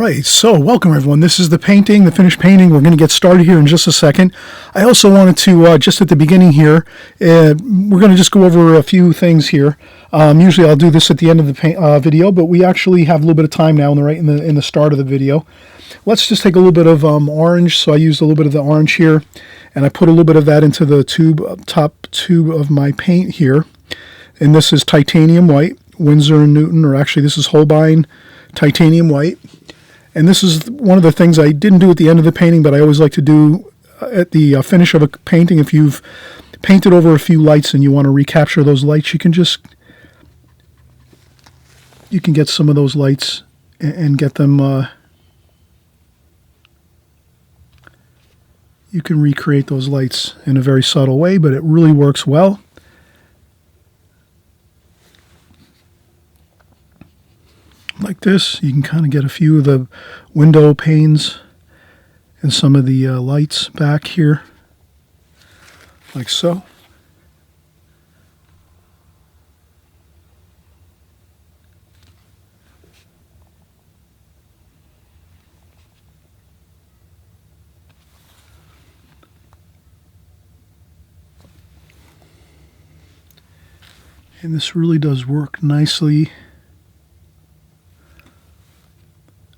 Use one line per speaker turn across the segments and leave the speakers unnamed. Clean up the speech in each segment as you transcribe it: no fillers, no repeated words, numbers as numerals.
right, so welcome everyone. This is the painting, the finished painting. We're going to get started here in just a second. I also wanted to, just at the beginning here, we're going to just go over a few things here. Usually I'll do this at the end of the video, but we actually have a little bit of time now in the start of the video. Let's just take a little bit of orange. So I used a little bit of the orange here, and I put a little bit of that into the top tube of my paint here. And this is titanium white, Winsor & Newton, or actually this is Holbein titanium white. And this is one of the things I didn't do at the end of the painting, but I always like to do at the finish of a painting. If you've painted over a few lights and you want to recapture those lights, you can get some of those lights and get them, you can recreate those lights in a very subtle way, but it really works well. Like this, you can kind of get a few of the window panes and some of the lights back here, like so. And this really does work nicely.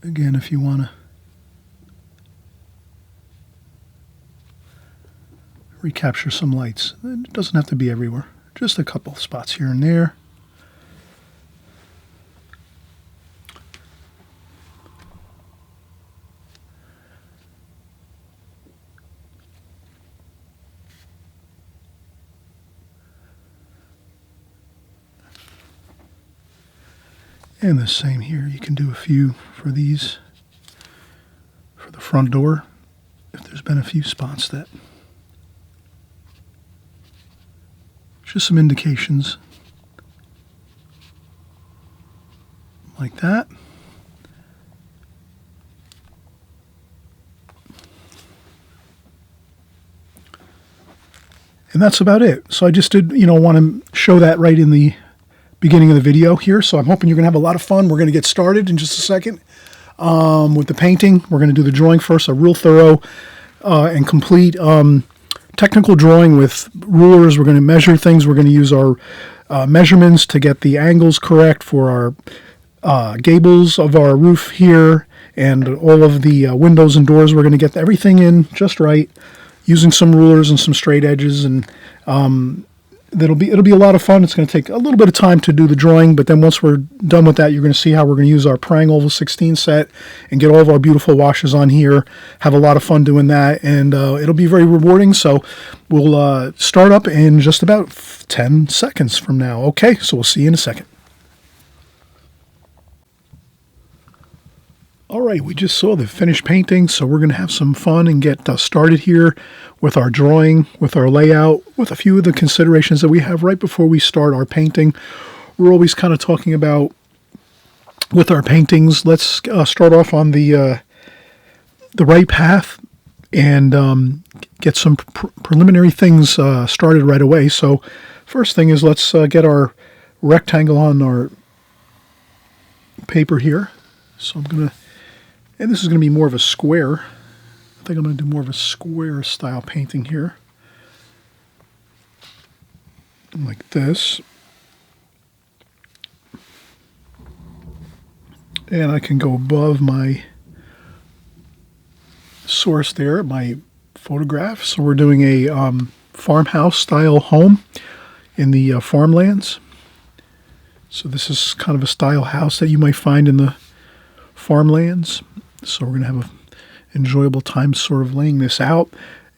Again, if you want to recapture some lights, it doesn't have to be everywhere, just a couple spots here and there. And the same here, you can do a few for these, for the front door, if there's been a few spots that, just some indications, like that. And that's about it. So I just did, want to show that right in the beginning of the video here, so I'm hoping you're going to have a lot of fun. We're going to get started in just a second with the painting. We're going to do the drawing first, a real thorough and complete technical drawing with rulers. We're going to measure things. We're going to use our measurements to get the angles correct for our gables of our roof here, and all of the windows and doors. We're going to get everything in just right using some rulers and some straight edges, and it'll be a lot of fun. It's going to take a little bit of time to do the drawing, but then once we're done with that, you're going to see how we're going to use our Prang Oval 16 set and get all of our beautiful washes on here. Have a lot of fun doing that, and it'll be very rewarding. So we'll start up in just about 10 seconds from now. Okay, so we'll see you in a second. All right, we just saw the finished painting, so we're going to have some fun and get started here with our drawing, with our layout, with a few of the considerations that we have right before we start our painting. We're always kind of talking about, with our paintings, let's start off on the right path and get some preliminary things started right away. So first thing is, let's get our rectangle on our paper here. So I'm going to, and this is going to be more of a square. I think I'm going to do more of a square style painting here. Like this. And I can go above my source there, my photograph. So we're doing a farmhouse style home in the farmlands. So this is kind of a style house that you might find in the farmlands. So we're going to have an enjoyable time sort of laying this out.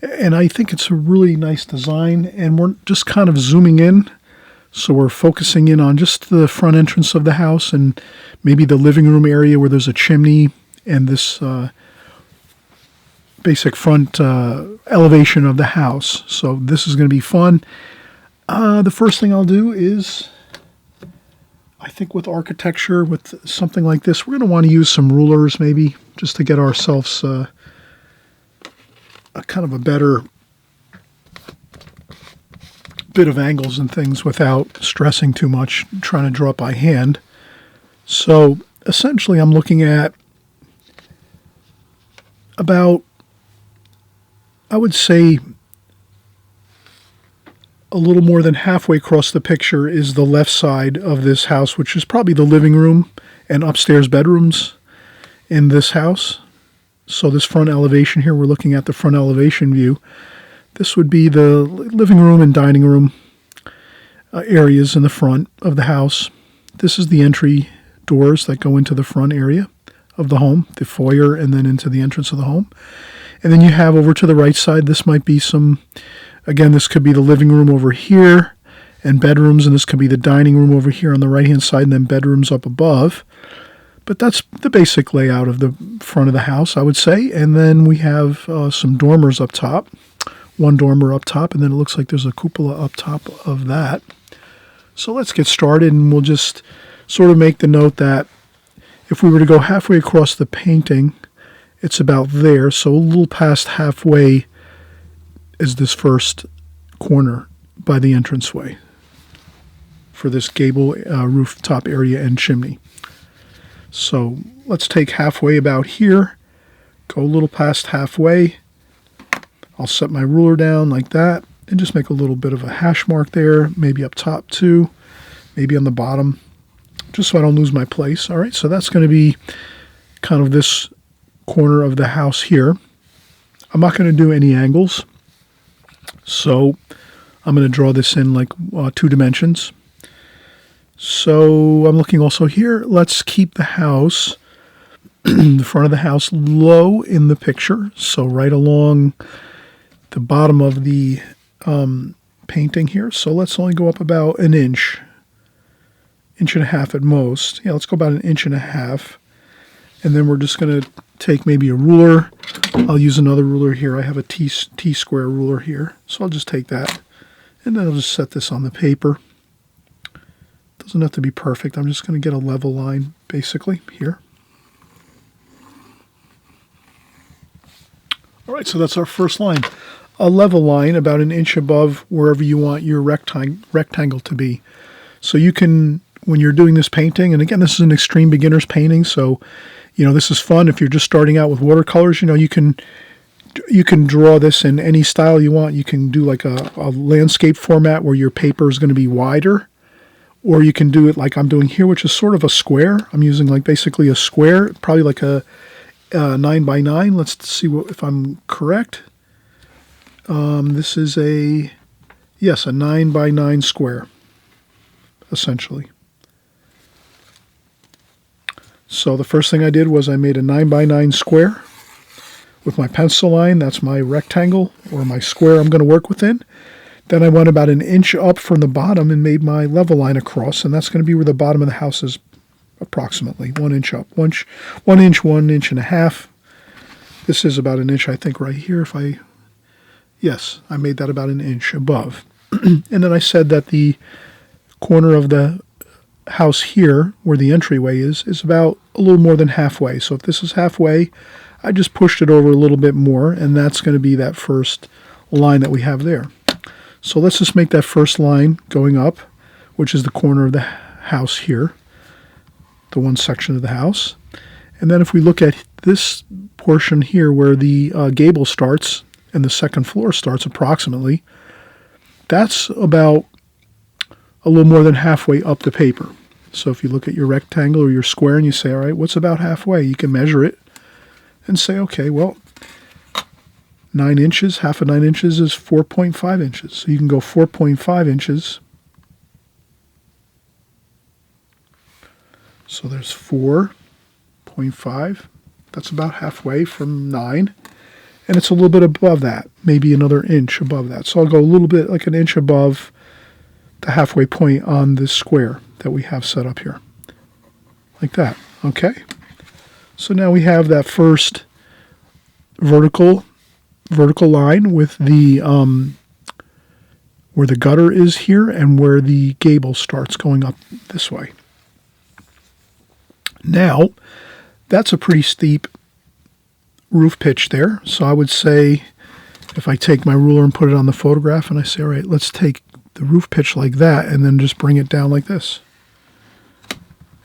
And I think it's a really nice design, and we're just kind of zooming in. So we're focusing in on just the front entrance of the house and maybe the living room area where there's a chimney and this basic front elevation of the house. So this is going to be fun. The first thing I'll do is, I think with architecture, with something like this, we're going to want to use some rulers maybe, just to get ourselves a kind of a better bit of angles and things without stressing too much, trying to draw it by hand. So essentially I'm looking at about, I would say, a little more than halfway across the picture is the left side of this house, which is probably the living room and upstairs bedrooms in this house. So this front elevation here, we're looking at the front elevation view. This would be the living room and dining room areas in the front of the house. This is the entry doors that go into the front area of the home, the foyer, and then into the entrance of the home. And then you have over to the right side, this might be some, again, this could be the living room over here and bedrooms, and this could be the dining room over here on the right-hand side, and then bedrooms up above. But that's the basic layout of the front of the house, I would say. And then we have some dormers up top, one dormer up top, and then it looks like there's a cupola up top of that. So let's get started, and we'll just sort of make the note that if we were to go halfway across the painting, it's about there. So a little past halfway is this first corner by the entranceway for this gable rooftop area and chimney. So let's take halfway about here, go a little past halfway. I'll set my ruler down like that and just make a little bit of a hash mark there, maybe up top too, maybe on the bottom, just so I don't lose my place. All right, so that's going to be kind of this corner of the house here. I'm not going to do any angles, so I'm going to draw this in like 2 dimensions. So I'm looking also here. Let's keep the house, the front of the house, low in the picture. So right along the bottom of the painting here. So let's only go up about an inch and a half at most. Yeah, let's go about an inch and a half. And then we're just going to take maybe a ruler. I'll use another ruler here. I have a T-square ruler here. So I'll just take that. And then I'll just set this on the paper. Doesn't have to be perfect. I'm just going to get a level line, basically, here. All right, so that's our first line. A level line about an inch above wherever you want your rectangle to be. So you can, when you're doing this painting, and again, this is an extreme beginner's painting, so, this is fun. If you're just starting out with watercolors, you can draw this in any style you want. You can do like a landscape format where your paper is going to be wider. Or you can do it like I'm doing here, which is sort of a square. I'm using like basically a square, probably like a 9x9. Let's see if I'm correct. This is a 9x9 square, essentially. So the first thing I did was I made a 9x9 square with my pencil line. That's my rectangle or my square I'm going to work within. Then I went about an inch up from the bottom and made my level line across, and that's going to be where the bottom of the house is, approximately 1 inch up. 1 inch and a half. This is about an inch, I think, right here. Yes, I made that about an inch above. And then I said that the corner of the house here, where the entryway is about a little more than halfway. So if this is halfway, I just pushed it over a little bit more, and that's going to be that first line that we have there. So let's just make that first line going up, which is the corner of the house here, the one section of the house. And then if we look at this portion here where the gable starts and the second floor starts approximately, that's about a little more than halfway up the paper. So if you look at your rectangle or your square and you say, all right, what's about halfway? You can measure it and say, okay, well, 9 inches, half of 9 inches is 4.5 inches. So you can go 4.5 inches. So there's 4.5. That's about halfway from 9. And it's a little bit above that, maybe another inch above that. So I'll go a little bit like an inch above the halfway point on this square that we have set up here. Like that, okay? So now we have that first vertical line with the where the gutter is here and where the gable starts going up this way. Now, that's a pretty steep roof pitch there. So I would say if I take my ruler and put it on the photograph and I say, all right, let's take the roof pitch like that and then just bring it down like this.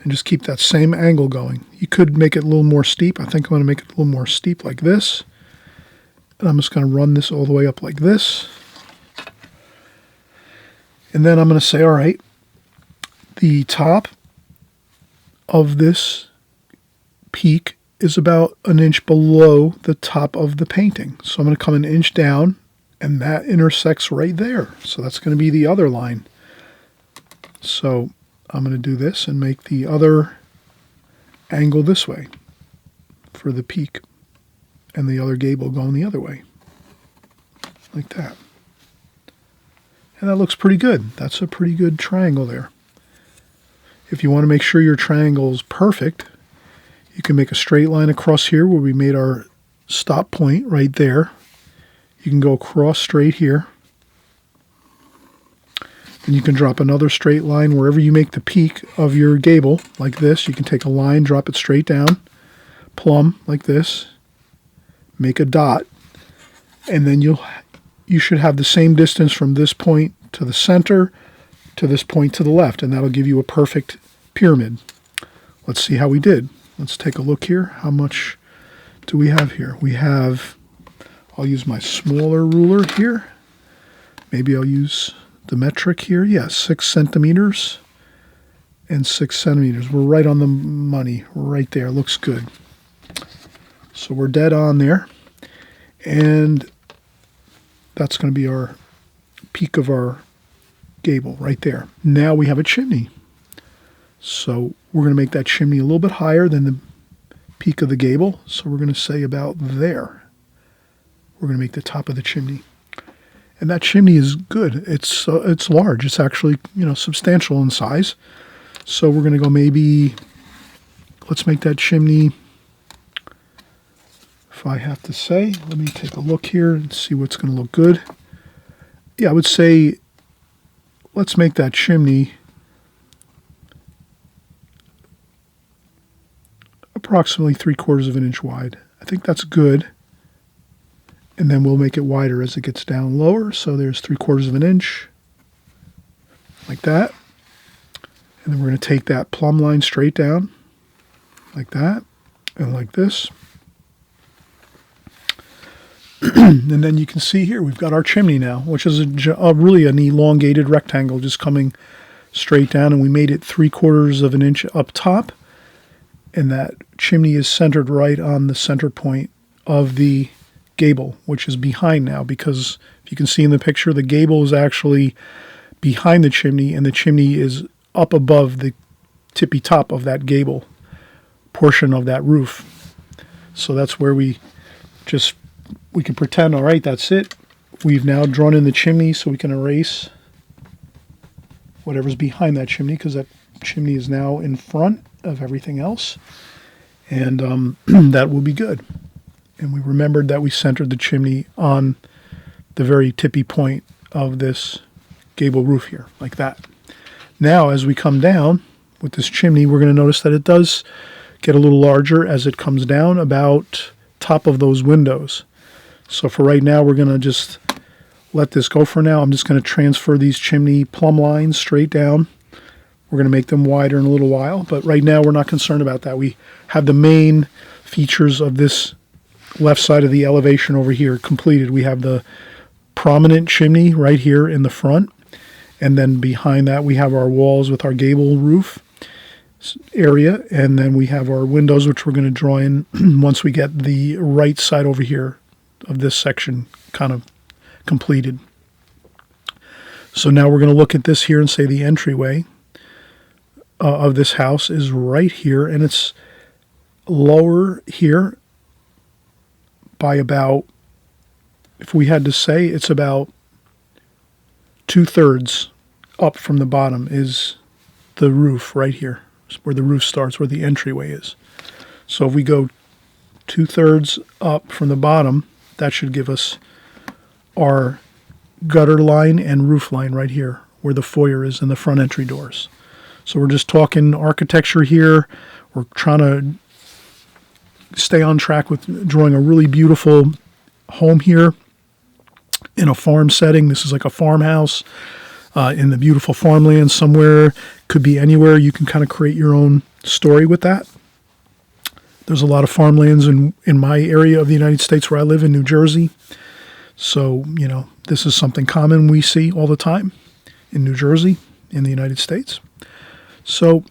and just keep that same angle going. You could make it a little more steep. I think I'm going to make it a little more steep like this. And I'm just going to run this all the way up like this. And then I'm going to say, all right, the top of this peak is about an inch below the top of the painting. So I'm going to come an inch down, and that intersects right there. So that's going to be the other line. So I'm going to do this and make the other angle this way for the peak, and the other gable going the other way, like that. And that looks pretty good. That's a pretty good triangle there. If you want to make sure your triangle is perfect, you can make a straight line across here where we made our stop point right there. You can go across straight here. And you can drop another straight line wherever you make the peak of your gable, like this. You can take a line, drop it straight down, plumb, like this, make a dot, and then you should have the same distance from this point to the center to this point to the left, and that'll give you a perfect pyramid. Let's see how we did. Let's take a look here. How much do we have here? We have, I'll use my smaller ruler here. Maybe I'll use the metric here. Yeah, 6 centimeters and 6 centimeters. We're right on the money right there. Looks good. So we're dead on there. And that's going to be our peak of our gable right there. Now we have a chimney. So we're going to make that chimney a little bit higher than the peak of the gable. So we're going to say about there. We're going to make the top of the chimney. And that chimney is good. It's large. It's actually, substantial in size. So we're going to go maybe, let's make that chimney, if I have to say, let me take a look here and see what's going to look good. Yeah, I would say, let's make that chimney approximately 3/4 of an inch wide. I think that's good. And then we'll make it wider as it gets down lower. So there's 3/4 of an inch, like that. And then we're going to take that plumb line straight down, like that, and like this. And then you can see here, we've got our chimney now, which is really an elongated rectangle just coming straight down. And we made it 3/4 of an inch up top. And that chimney is centered right on the center point of the gable, which is behind now, because if you can see in the picture, the gable is actually behind the chimney, and the chimney is up above the tippy top of that gable portion of that roof. So that's where we can pretend, all right, that's it. We've now drawn in the chimney, so we can erase whatever's behind that chimney, because that chimney is now in front of everything else, and that will be good. And we remembered that we centered the chimney on the very tippy point of this gable roof here, like that. Now, as we come down with this chimney, we're going to notice that it does get a little larger as it comes down about top of those windows. So for right now, we're going to just let this go for now. I'm just going to transfer these chimney plumb lines straight down. We're going to make them wider in a little while, but right now we're not concerned about that. We have the main features of this left side of the elevation over here completed. We have the prominent chimney right here in the front, and then behind that we have our walls with our gable roof area, and then we have our windows, which we're going to draw in once we get the right side over here of this section kind of completed. So now we're going to look at this here and say the entryway of this house is right here, and it's lower here by about, if we had to say, it's about 2/3 up from the bottom is the roof right here, where the roof starts, where the entryway is. So if we go 2/3 up from the bottom, that should give us our gutter line and roof line right here, where the foyer is and the front entry doors. So we're just talking architecture here. We're trying to stay on track with drawing a really beautiful home here in a farm setting. This is like a farmhouse in the beautiful farmland somewhere. Could be anywhere. You can kind of create your own story with that. There's a lot of farmlands in my area of the United States where I live in New Jersey. So, this is something common we see all the time in New Jersey, in the United States. So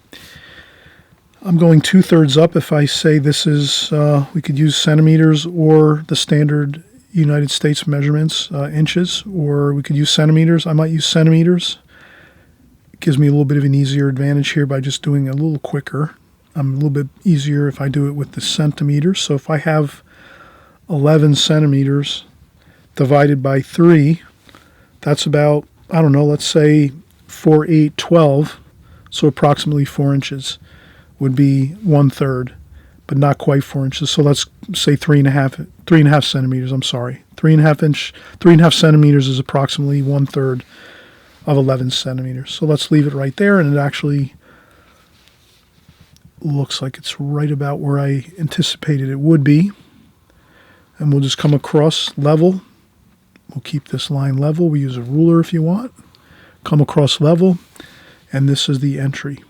I'm going 2/3 up. If I say this is, we could use centimeters or the standard United States measurements, inches, or we could use centimeters. I might use centimeters. It gives me a little bit of an easier advantage here by just doing it a little quicker. I'm a little bit easier if I do it with the centimeters. So if I have 11 centimeters divided by 3, that's about, I don't know, let's say 4, 8, 12. So approximately 4 inches would be 1/3, but not quite 4 inches. So let's say 3.5 centimeters. I'm sorry. 3.5 centimeters is approximately 1/3 of 11 centimeters. So let's leave it right there. And it actually looks like it's right about where I anticipated it would be. And we'll just come across level. We'll keep this line level. We use a ruler if you want. Come across level. And this is the entry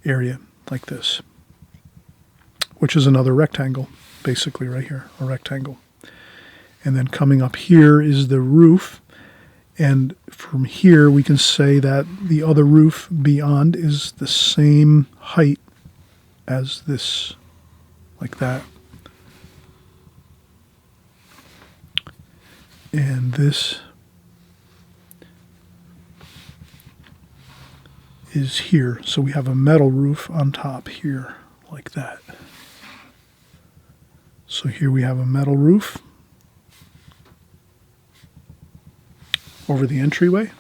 area, like this, which is another rectangle, basically right here, a rectangle. And then coming up here is the roof. And from here, we can say that the other roof beyond is the same height as this, like that. And this is here. So we have a metal roof on top here, like that. So here we have a metal roof over the entryway.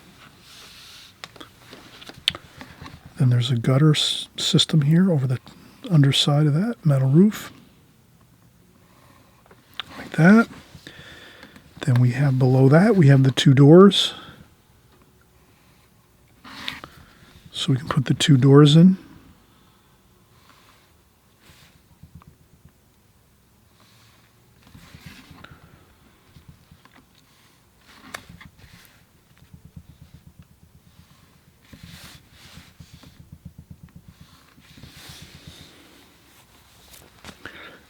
Then there's a gutter system here over the underside of that metal roof, like that. Then we have below that, we have the 2 doors. So we can put the 2 doors in.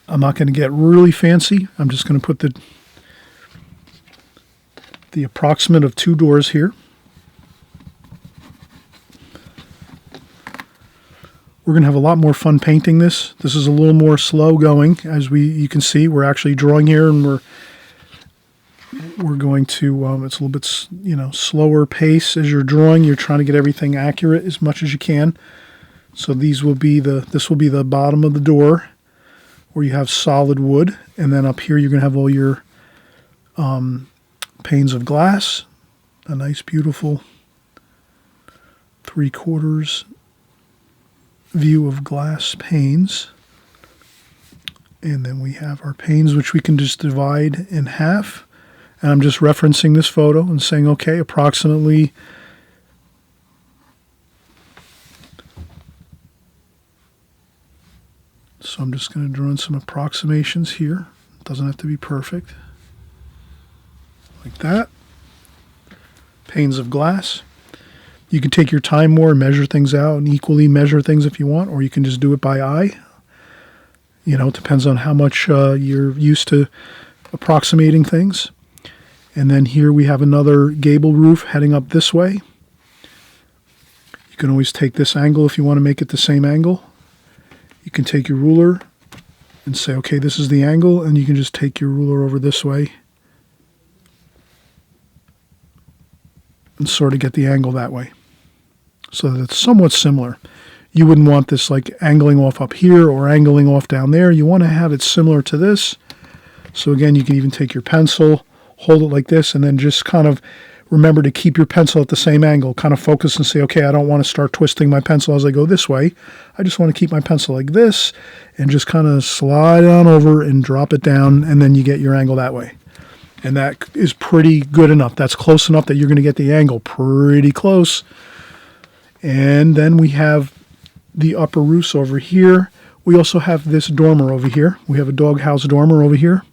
I'm not going to get really fancy. I'm just going to put the approximate of 2 doors here. We're going to have a lot more fun painting this. This is a little more slow going. As you can see, we're actually drawing here, and we're going to, it's a little bit, slower pace as you're drawing. You're trying to get everything accurate as much as you can. So this will be the bottom of the door where you have solid wood. And then up here, you're going to have all your panes of glass. A nice, beautiful 3/4 view of glass panes. And then we have our panes, which we can just divide in half. And I'm just referencing this photo and saying, okay, approximately so I'm just going to draw in some approximations here. It doesn't have to be perfect. Like that. Panes of glass. You can take your time more and measure things out and equally measure things if you want, or you can just do it by eye. It depends on how much you're used to approximating things. And then here we have another gable roof heading up this way. You can always take this angle if you want to make it the same angle. You can take your ruler and say, okay, this is the angle, and you can just take your ruler over this way and sort of get the angle that way. So that it's somewhat similar. You wouldn't want this like angling off up here or angling off down there. You want to have it similar to this. So again, you can even take your pencil, hold it like this, and then just kind of remember to keep your pencil at the same angle. Kind of focus and say, okay, I don't want to start twisting my pencil as I go this way. I just want to keep my pencil like this and just kind of slide on over and drop it down, and then you get your angle that way. And that is pretty good enough. That's close enough that you're going to get the angle pretty close. And then we have the upper roofs over here. We also have this dormer over here. We have a doghouse dormer over here.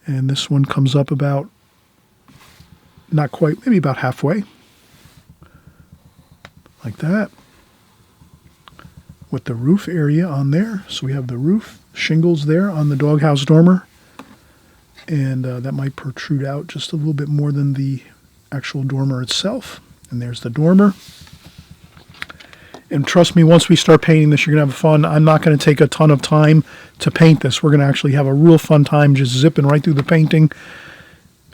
And this one comes up about, not quite, maybe about halfway. Like that. with the roof area on there. So we have the roof shingles there on the doghouse dormer. And that might protrude out just a little bit more than the actual dormer itself. And there's the dormer. And trust me, once we start painting this, you're going to have fun. I'm not going to take a ton of time to paint this. We're going to actually have a real fun time just zipping right through the painting.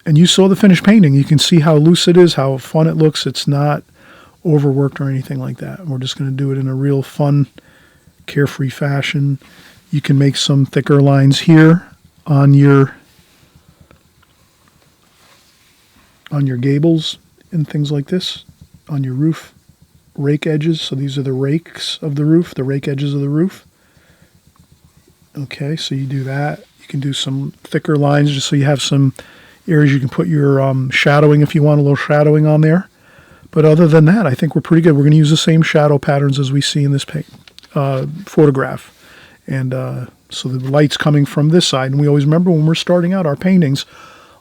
And you saw the finished painting. You can see how loose it is, how fun it looks. It's not overworked or anything like that. We're just going to do it in a real fun, carefree fashion. You can make some thicker lines here on your gables and things like this, on your roof rake edges. So these are the rakes of the roof, the rake edges of the roof. Okay, so you do that. You can do some thicker lines just so you have some areas you can put your shadowing if you want a little shadowing on there. But other than that, I think we're pretty good. We're going to use the same shadow patterns as we see in this photograph. And so the light's coming from this side. And we always remember when we're starting out our paintings,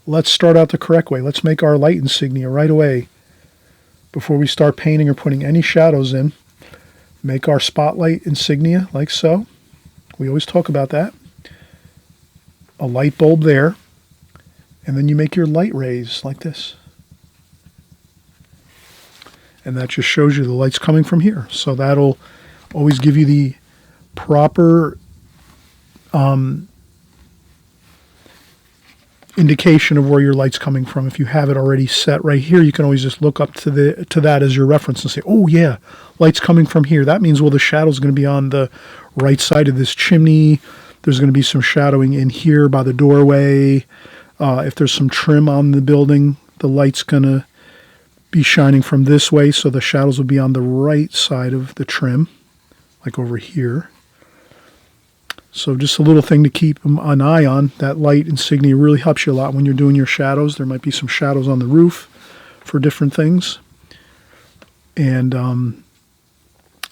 let's start out the correct way. Let's make our light insignia right away. Before we start painting or putting any shadows in, make our spotlight insignia like so. We always talk about that. A light bulb there. And then you make your light rays like this. And that just shows you the light's coming from here. So that'll always give you the proper indication of where your light's coming from. If you have it already set right here, you can always just look up to that as your reference and say, oh yeah, light's coming from here. That means, well, the shadow's going to be on the right side of this chimney. There's going to be some shadowing in here by the doorway. If there's some trim on the building, the light's going to be shining from this way, so the shadows will be on the right side of the trim, like over here. So just a little thing to keep an eye on. That light insignia really helps you a lot when you're doing your shadows. There might be some shadows on the roof for different things. And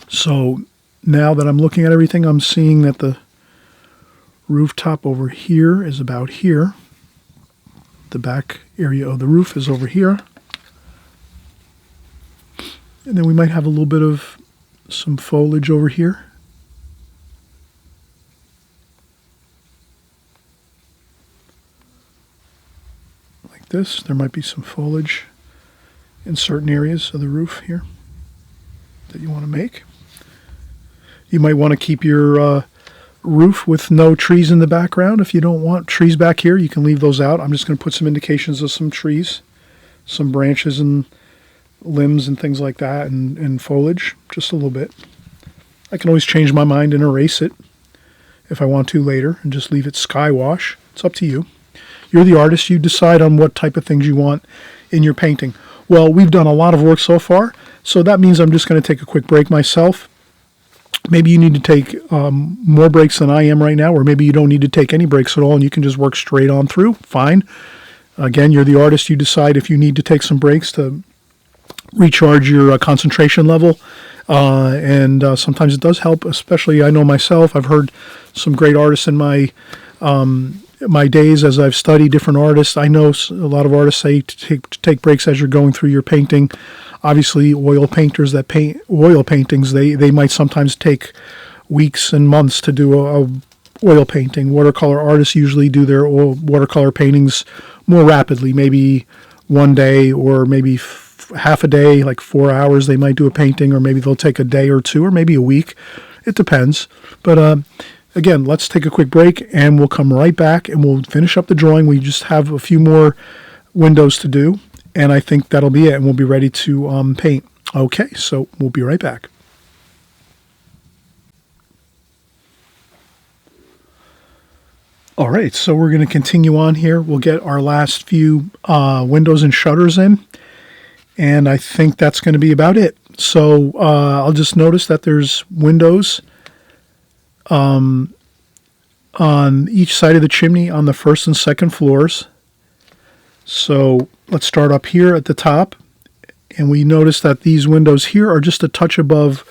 so now that I'm looking at everything, I'm seeing that the rooftop over here is about here. The back area of the roof is over here. And then we might have a little bit of some foliage over here. Like this. There might be some foliage in certain areas of the roof here that you want to make. You might want to keep your roof with no trees in the background. If you don't want trees back here, you can leave those out. I'm just going to put some indications of some trees, some branches and limbs and things like that, and foliage, just a little bit. I can always change my mind and erase it if I want to later and just leave it sky wash. It's up to you. You're the artist. You decide on what type of things you want in your painting. Well, we've done a lot of work so far, so that means I'm just going to take a quick break myself. Maybe you need to take more breaks than I am right now, or maybe you don't need to take any breaks at all and you can just work straight on through. Fine. Again, you're the artist. You decide if you need to take some breaks to recharge your concentration level. And sometimes it does help, especially I know myself. I've heard some great artists in my days as I've studied different artists. I know a lot of artists say to take breaks as you're going through your painting. Obviously, oil painters that paint oil paintings, they might sometimes take weeks and months to do a oil painting. Watercolor artists usually do their watercolor paintings more rapidly, maybe one day or maybe half a day, like 4 hours they might do a painting, or maybe they'll take a day or two, or maybe a week. It depends. But again, let's take a quick break and we'll come right back and we'll finish up the drawing. We just have a few more windows to do. And I think that'll be it, and we'll be ready to paint. Okay, so we'll be right back. All right, so we're going to continue on here. We'll get our last few windows and shutters in, and I think that's going to be about it. So I'll just notice that there's windows on each side of the chimney on the first and second floors. So let's start up here at the top, and we notice that these windows here are just a touch above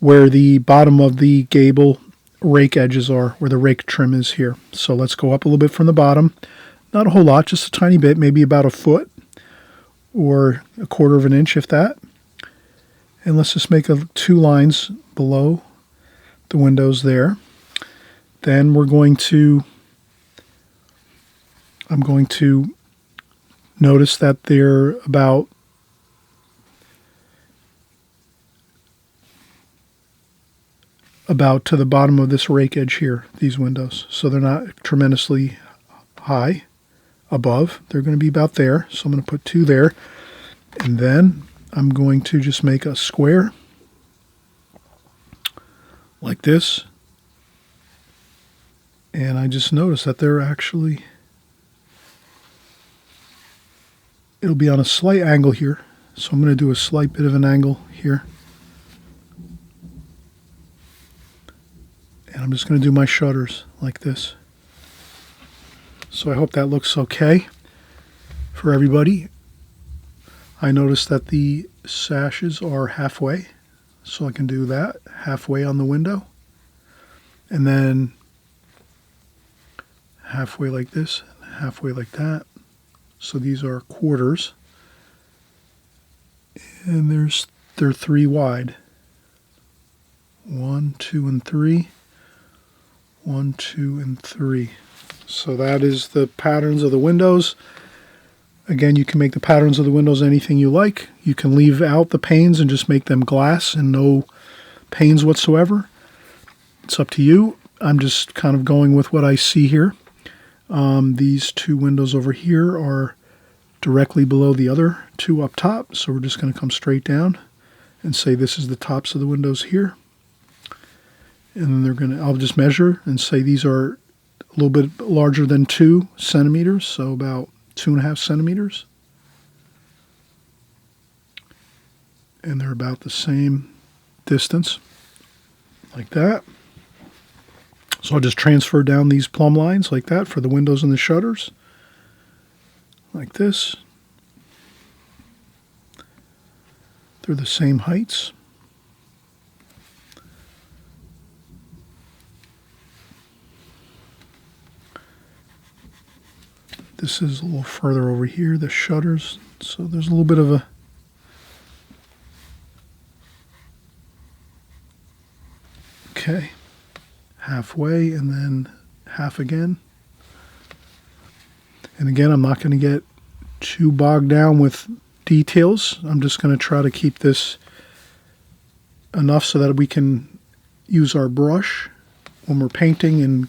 where the bottom of the gable rake edges are, where the rake trim is here. So let's go up a little bit from the bottom. Not a whole lot, just a tiny bit, maybe about a foot or a quarter of an inch, if that. And let's just make two lines below the windows there. Then I'm going to notice that they're about to the bottom of this rake edge here, these windows. So they're not tremendously high above. They're going to be about there. So I'm going to put 2 there. And then I'm going to just make a square like this. And I just noticed that they're actually, it'll be on a slight angle here. So I'm going to do a slight bit of an angle here. And I'm just going to do my shutters like this. So I hope that looks okay for everybody. I noticed that the sashes are halfway, so I can do that halfway on the window. And then halfway like this, halfway like that. So these are quarters. And they're 3 wide. 1, 2, and 3. 1, 2, and 3. So that is the patterns of the windows. Again, you can make the patterns of the windows anything you like. You can leave out the panes and just make them glass and no panes whatsoever. It's up to you. I'm just kind of going with what I see here. These 2 windows over here are directly below the other 2 up top. So we're just going to come straight down and say this is the tops of the windows here. And then I'll just measure and say these are a little bit larger than 2 centimeters, so about 2.5 centimeters. And they're about the same distance, like that. So I'll just transfer down these plumb lines like that for the windows and the shutters, like this. They're the same heights. This is a little further over here, the shutters. So there's a little bit of a okay, halfway and then half again. And again, I'm not going to get too bogged down with details. I'm just going to try to keep this enough so that we can use our brush when we're painting and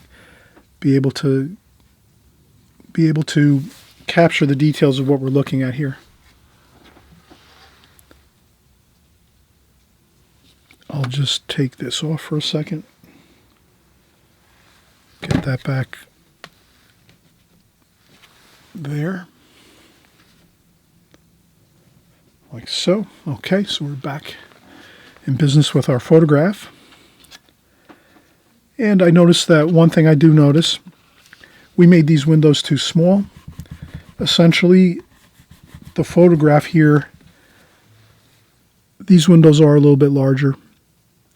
be able to capture the details of what we're looking at here. I'll just take this off for a second. Get that back there. Like so. Okay, so we're back in business with our photograph. And I noticed that one thing I do notice, we made these windows too small. Essentially, the photograph here, these windows are a little bit larger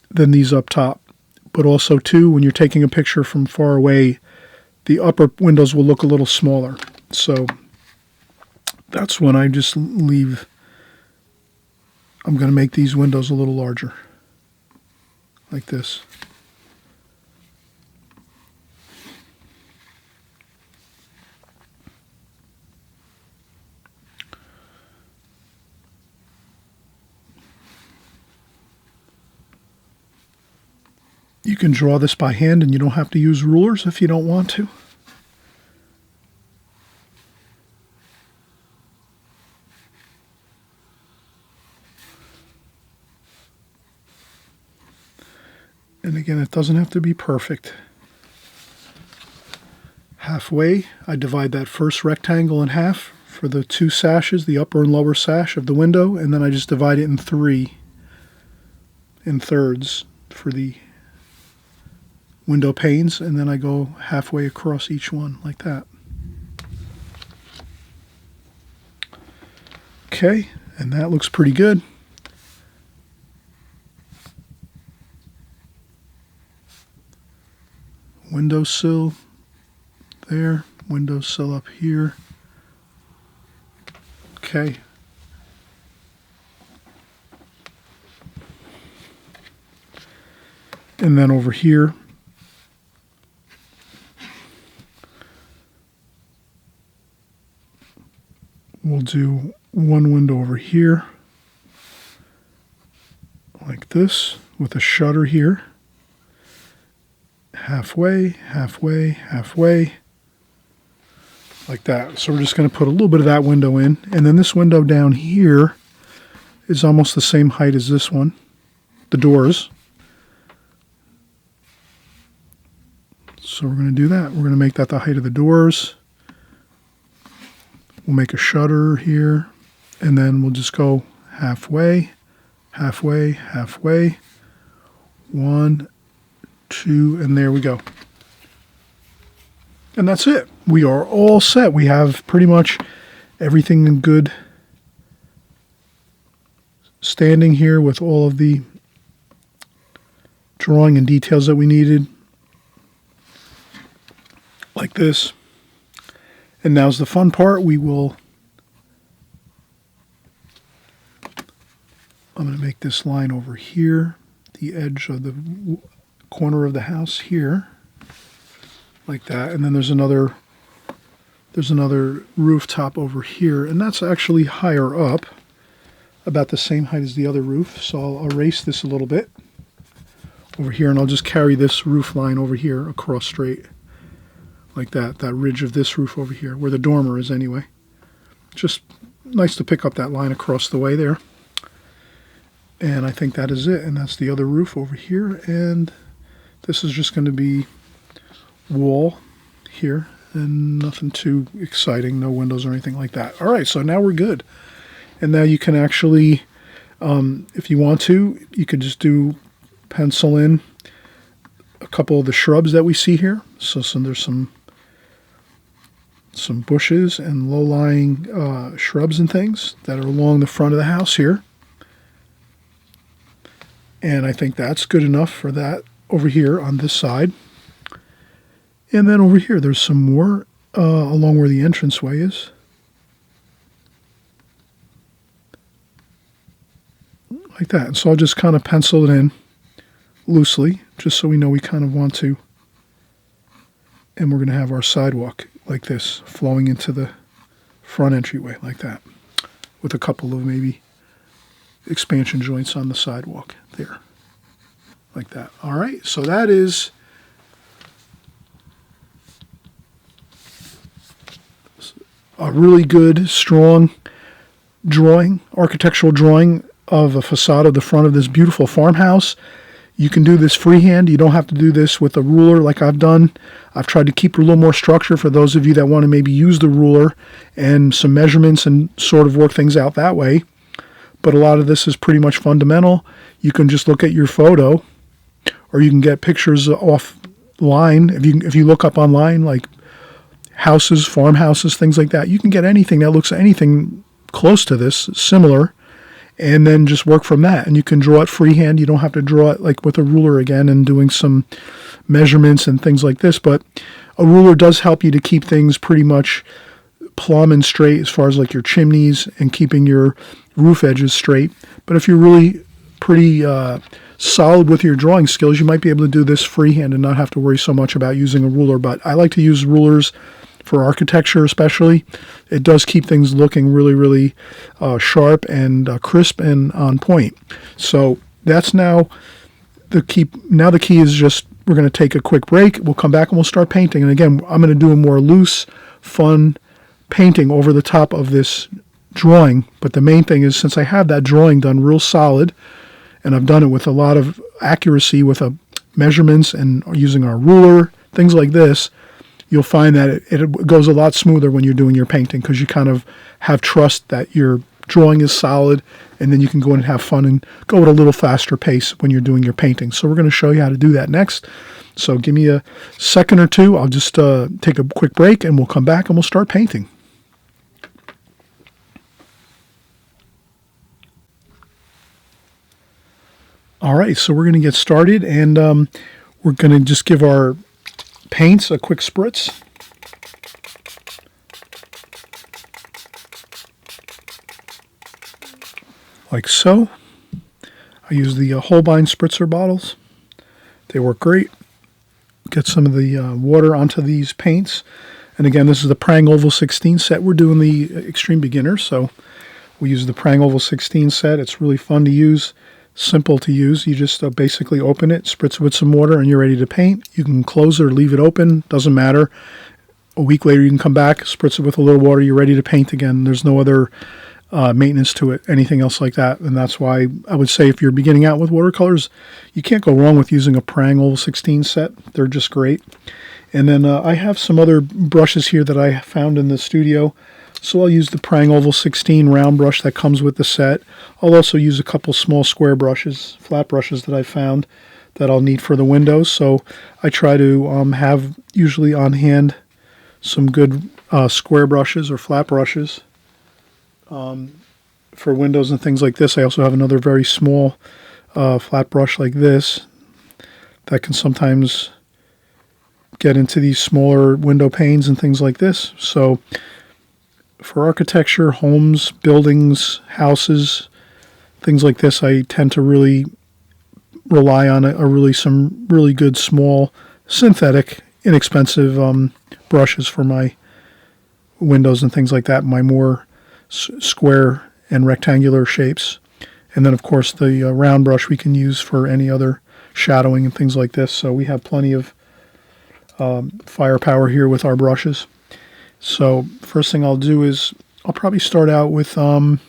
than these up top. But also, too, when you're taking a picture from far away, the upper windows will look a little smaller. So that's when I just leave. I'm going to make these windows a little larger, like this. You can draw this by hand and you don't have to use rulers if you don't want to. And again, it doesn't have to be perfect. Halfway, I divide that first rectangle in half for the 2 sashes, the upper and lower sash of the window, and then I just divide it in 3 in thirds for the window panes, and then I go halfway across each one like that. Okay, and that looks pretty good. Windowsill there, windowsill up here. Okay. And then over here, we'll do one window over here, like this, with a shutter here. Halfway, halfway, halfway, like that. So we're just going to put a little bit of that window in. And then this window down here is almost the same height as this one, the doors. So we're going to do that. We're going to make that the height of the doors. We'll make a shutter here, and then we'll just go halfway, halfway, halfway. 1, 2, and there we go. And that's it. We are all set. We have pretty much everything in good standing here with all of the drawing and details that we needed, like this. And now's the fun part. I'm going to make this line over here, the edge of the corner of the house here, like that. And then there's another rooftop over here, and that's actually higher up, about the same height as the other roof. So I'll erase this a little bit over here, and I'll just carry this roof line over here across straight, like that ridge of this roof over here, where the dormer is anyway. Just nice to pick up that line across the way there. And I think that is it. And that's the other roof over here. And this is just going to be wall here, and nothing too exciting, no windows or anything like that. All right, so now we're good. And now you can actually, if you want to, you could just pencil in a couple of the shrubs that we see here. So there's some bushes and low-lying shrubs and things that are along the front of the house here. And I think that's good enough for that over here on this side. And then over here, there's some more along where the entranceway is. Like that. And so I'll just kind of pencil it in loosely, just so we know we kind of want to. And we're going to have our sidewalk like this, flowing into the front entryway like that, with a couple of maybe expansion joints on the sidewalk there, like that. All right, so that is a really good, strong drawing, architectural drawing of a facade of the front of this beautiful farmhouse. You can do this freehand. You don't have to do this with a ruler like I've done. I've tried to keep a little more structure for those of you that want to maybe use the ruler and some measurements and sort of work things out that way. But a lot of this is pretty much fundamental. You can just look at your photo, or you can get pictures offline. If you look up online, like houses, farmhouses, things like that, you can get anything that looks anything close to this, similar, and then just work from that. And you can draw it freehand. You don't have to draw it like with a ruler again and doing some measurements and things like this. But a ruler does help you to keep things pretty much plumb and straight as far as like your chimneys and keeping your roof edges straight. But if you're really pretty solid with your drawing skills, you might be able to do this freehand and not have to worry so much about using a ruler. But I like to use rulers for architecture especially. It does keep things looking really, really sharp and crisp and on point. So that's now the key. Now the key is just, we're going to take a quick break. We'll come back and we'll start painting. And again, I'm going to do a more loose, fun painting over the top of this drawing. But the main thing is, since I have that drawing done real solid, and I've done it with a lot of accuracy with measurements and using our ruler, things like this, you'll find that it goes a lot smoother when you're doing your painting, because you kind of have trust that your drawing is solid, and then you can go in and have fun and go at a little faster pace when you're doing your painting. So we're going to show you how to do that next. So give me a second or two. I'll just take a quick break, and we'll come back and we'll start painting. All right, so we're going to get started, and we're going to just give our paints a quick spritz. Like so. I use the Holbein spritzer bottles. They work great. Get some of the water onto these paints. And again, this is the Prang Oval 16 set. We're doing the Extreme Beginner, so we use the Prang Oval 16 set. It's really fun to use, simple to use. You just basically open it, spritz it with some water, and you're ready to paint. You can close it or leave it open, doesn't matter. A week later, you can come back, spritz it with a little water, you're ready to paint again. There's no other maintenance to it, anything else like that. And that's why I would say if you're beginning out with watercolors, you can't go wrong with using a Prang Oval 16 set. They're just great. And then I have some other brushes here that I found in the studio. So I'll use the Prang Oval 16 round brush that comes with the set. I'll also use a couple small square brushes, flat brushes that I found that I'll need for the windows. So I try to have usually on hand some good square brushes or flat brushes for windows and things like this. I also have another very small flat brush like this that can sometimes get into these smaller window panes and things like this. So for architecture, homes, buildings, houses, things like this, I tend to really rely on some really good small synthetic inexpensive brushes for my windows and things like that, my more square and rectangular shapes. And then of course the round brush we can use for any other shadowing and things like this. So we have plenty of firepower here with our brushes. So first thing I'll do is I'll probably start out with I'll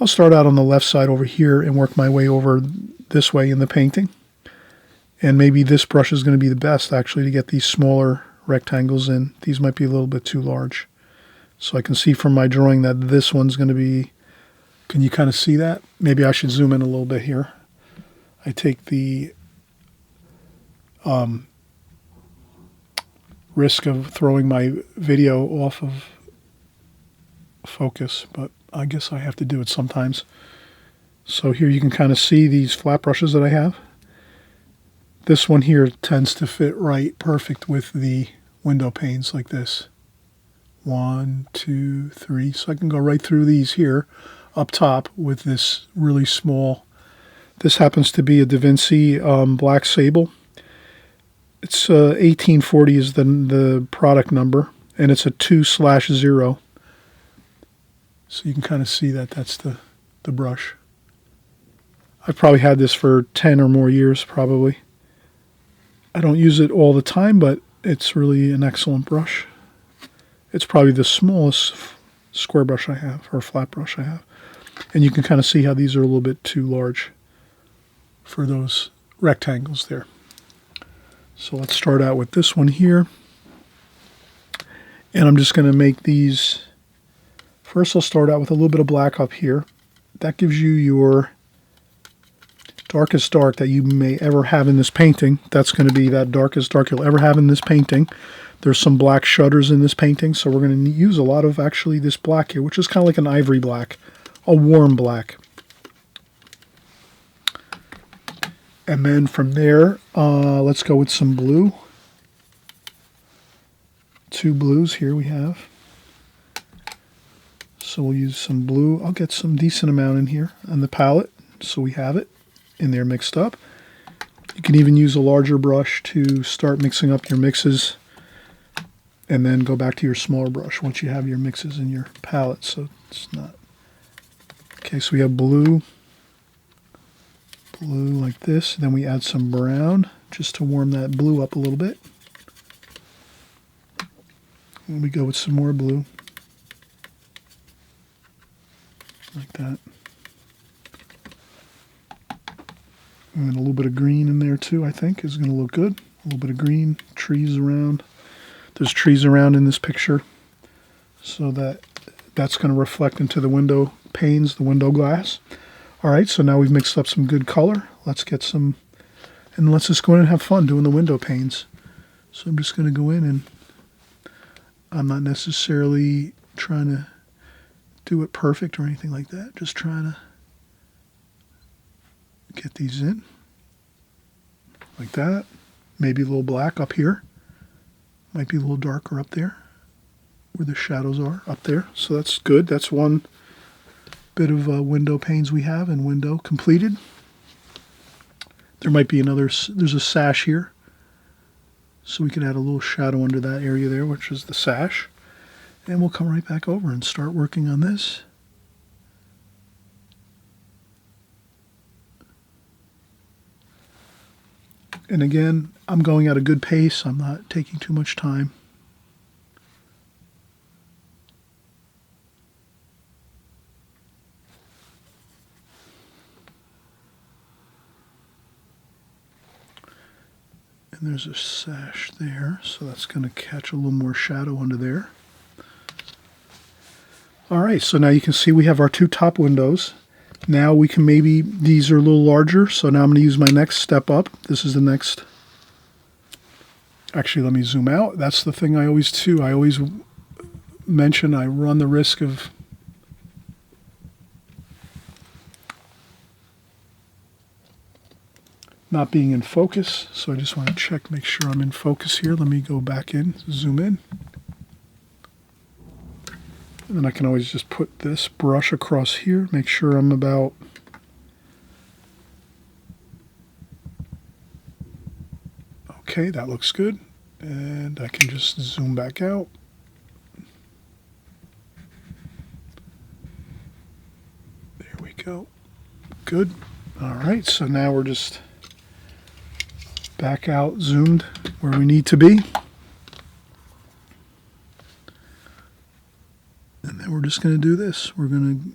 start out on the left side over here and work my way over this way in the painting. And maybe this brush is going to be the best actually to get these smaller rectangles in. These might be a little bit too large. So I can see from my drawing that this one's going to be, can you kind of see that? Maybe I should zoom in a little bit here. I take the risk of throwing my video off of focus, but I guess I have to do it sometimes. So here you can kind of see these flat brushes that I have. This one here tends to fit right perfect with the window panes like this. 1, 2, 3. So I can go right through these here up top with this really small. This happens to be a Da Vinci Black Sable. It's 1840 is the product number, and it's a 2/0. So you can kind of see that that's the brush. I've probably had this for 10 or more years probably. I don't use it all the time, but it's really an excellent brush. It's probably the smallest square brush I have, or flat brush I have. And you can kind of see how these are a little bit too large for those rectangles there. So let's start out with this one here. And I'm just going to make these, first I'll start out with a little bit of black up here. That gives you your darkest dark that you may ever have in this painting. That's going to be that darkest dark you'll ever have in this painting. There's some black shutters in this painting, so we're going to use a lot of actually this black here, which is kind of like an ivory black, a warm black. And then from there, let's go with some blue. 2 blues here we have. So we'll use some blue. I'll get some decent amount in here on the palette, so we have it in there mixed up. You can even use a larger brush to start mixing up your mixes, and then go back to your smaller brush once you have your mixes in your palette. So it's not. Okay, so we have blue like this. Then we add some brown just to warm that blue up a little bit. And we go with some more blue like that. And a little bit of green in there too, I think, is going to look good. A little bit of green, trees around. There's trees around in this picture, so that's going to reflect into the window panes, the window glass. All right, so now we've mixed up some good color. Let's get some, and let's just go in and have fun doing the window panes. So I'm just going to go in, and I'm not necessarily trying to do it perfect or anything like that. Just trying to get these in like that. Maybe a little black up here. Might be a little darker up there where the shadows are up there. So that's good. That's one bit of window panes we have, and window completed. There might be another, there's a sash here. So we can add a little shadow under that area there, which is the sash. And we'll come right back over and start working on this. And again, I'm going at a good pace. I'm not taking too much time. And there's a sash there, so that's going to catch a little more shadow under there. All right, so now you can see we have our two top windows. Now we can maybe, these are a little larger, so now I'm going to use my next step up. This is the next, actually let me zoom out. That's the thing I always do. I always mention I run the risk of not being in focus, so I just want to check, make sure I'm in focus here. Let me go back in, zoom in. And then I can always just put this brush across here, make sure I'm about okay, that looks good. And I can just zoom back out. There we go. Good. All right, so now we're just back out, zoomed where we need to be. And then we're just going to do this. We're going to,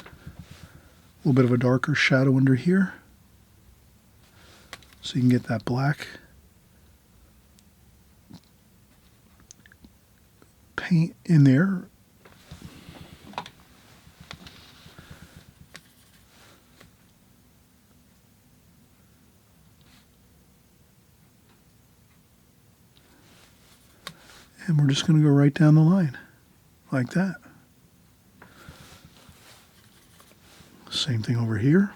a little bit of a darker shadow under here, so you can get that black paint in there. And we're just going to go right down the line, like that. Same thing over here.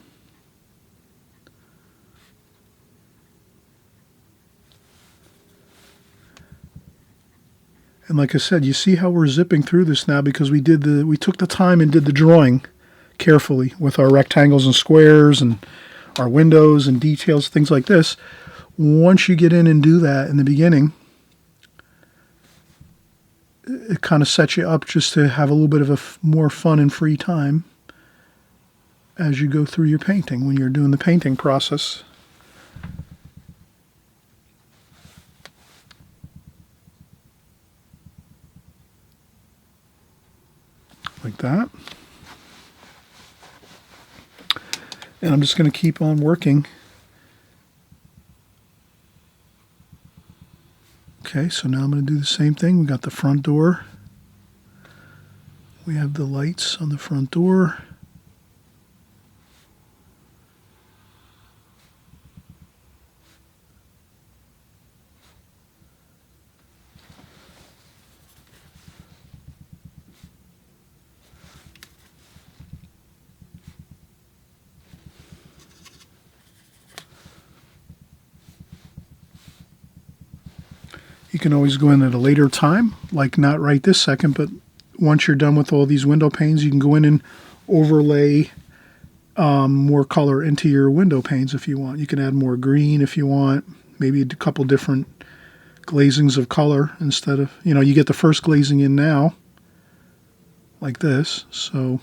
And like I said, you see how we're zipping through this now because we took the time and did the drawing carefully with our rectangles and squares and our windows and details, things like this. Once you get in and do that in the beginning, it kind of sets you up just to have a little bit of a more fun and free time as you go through your painting when you're doing the painting process. Like that. And I'm just going to keep on working. Okay, so now I'm going to do the same thing. We got the front door. We have the lights on the front door. You can always go in at a later time, like not right this second, but once you're done with all these window panes, you can go in and overlay more color into your window panes if you want. You can add more green if you want, maybe a couple different glazings of color instead of, you get the first glazing in now, like this. So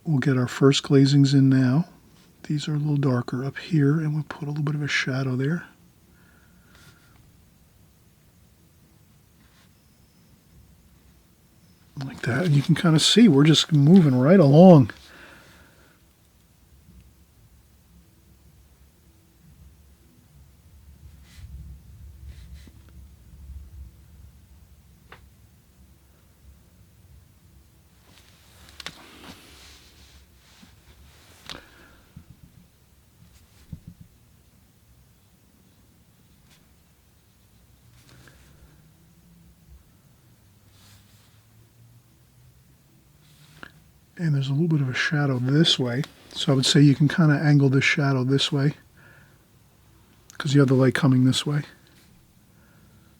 we'll get our first glazings in now. These are a little darker up here, and we'll put a little bit of a shadow there. Like that, and you can kind of see we're just moving right along. And there's a little bit of a shadow this way. So I would say you can kind of angle this shadow this way because you have the light coming this way.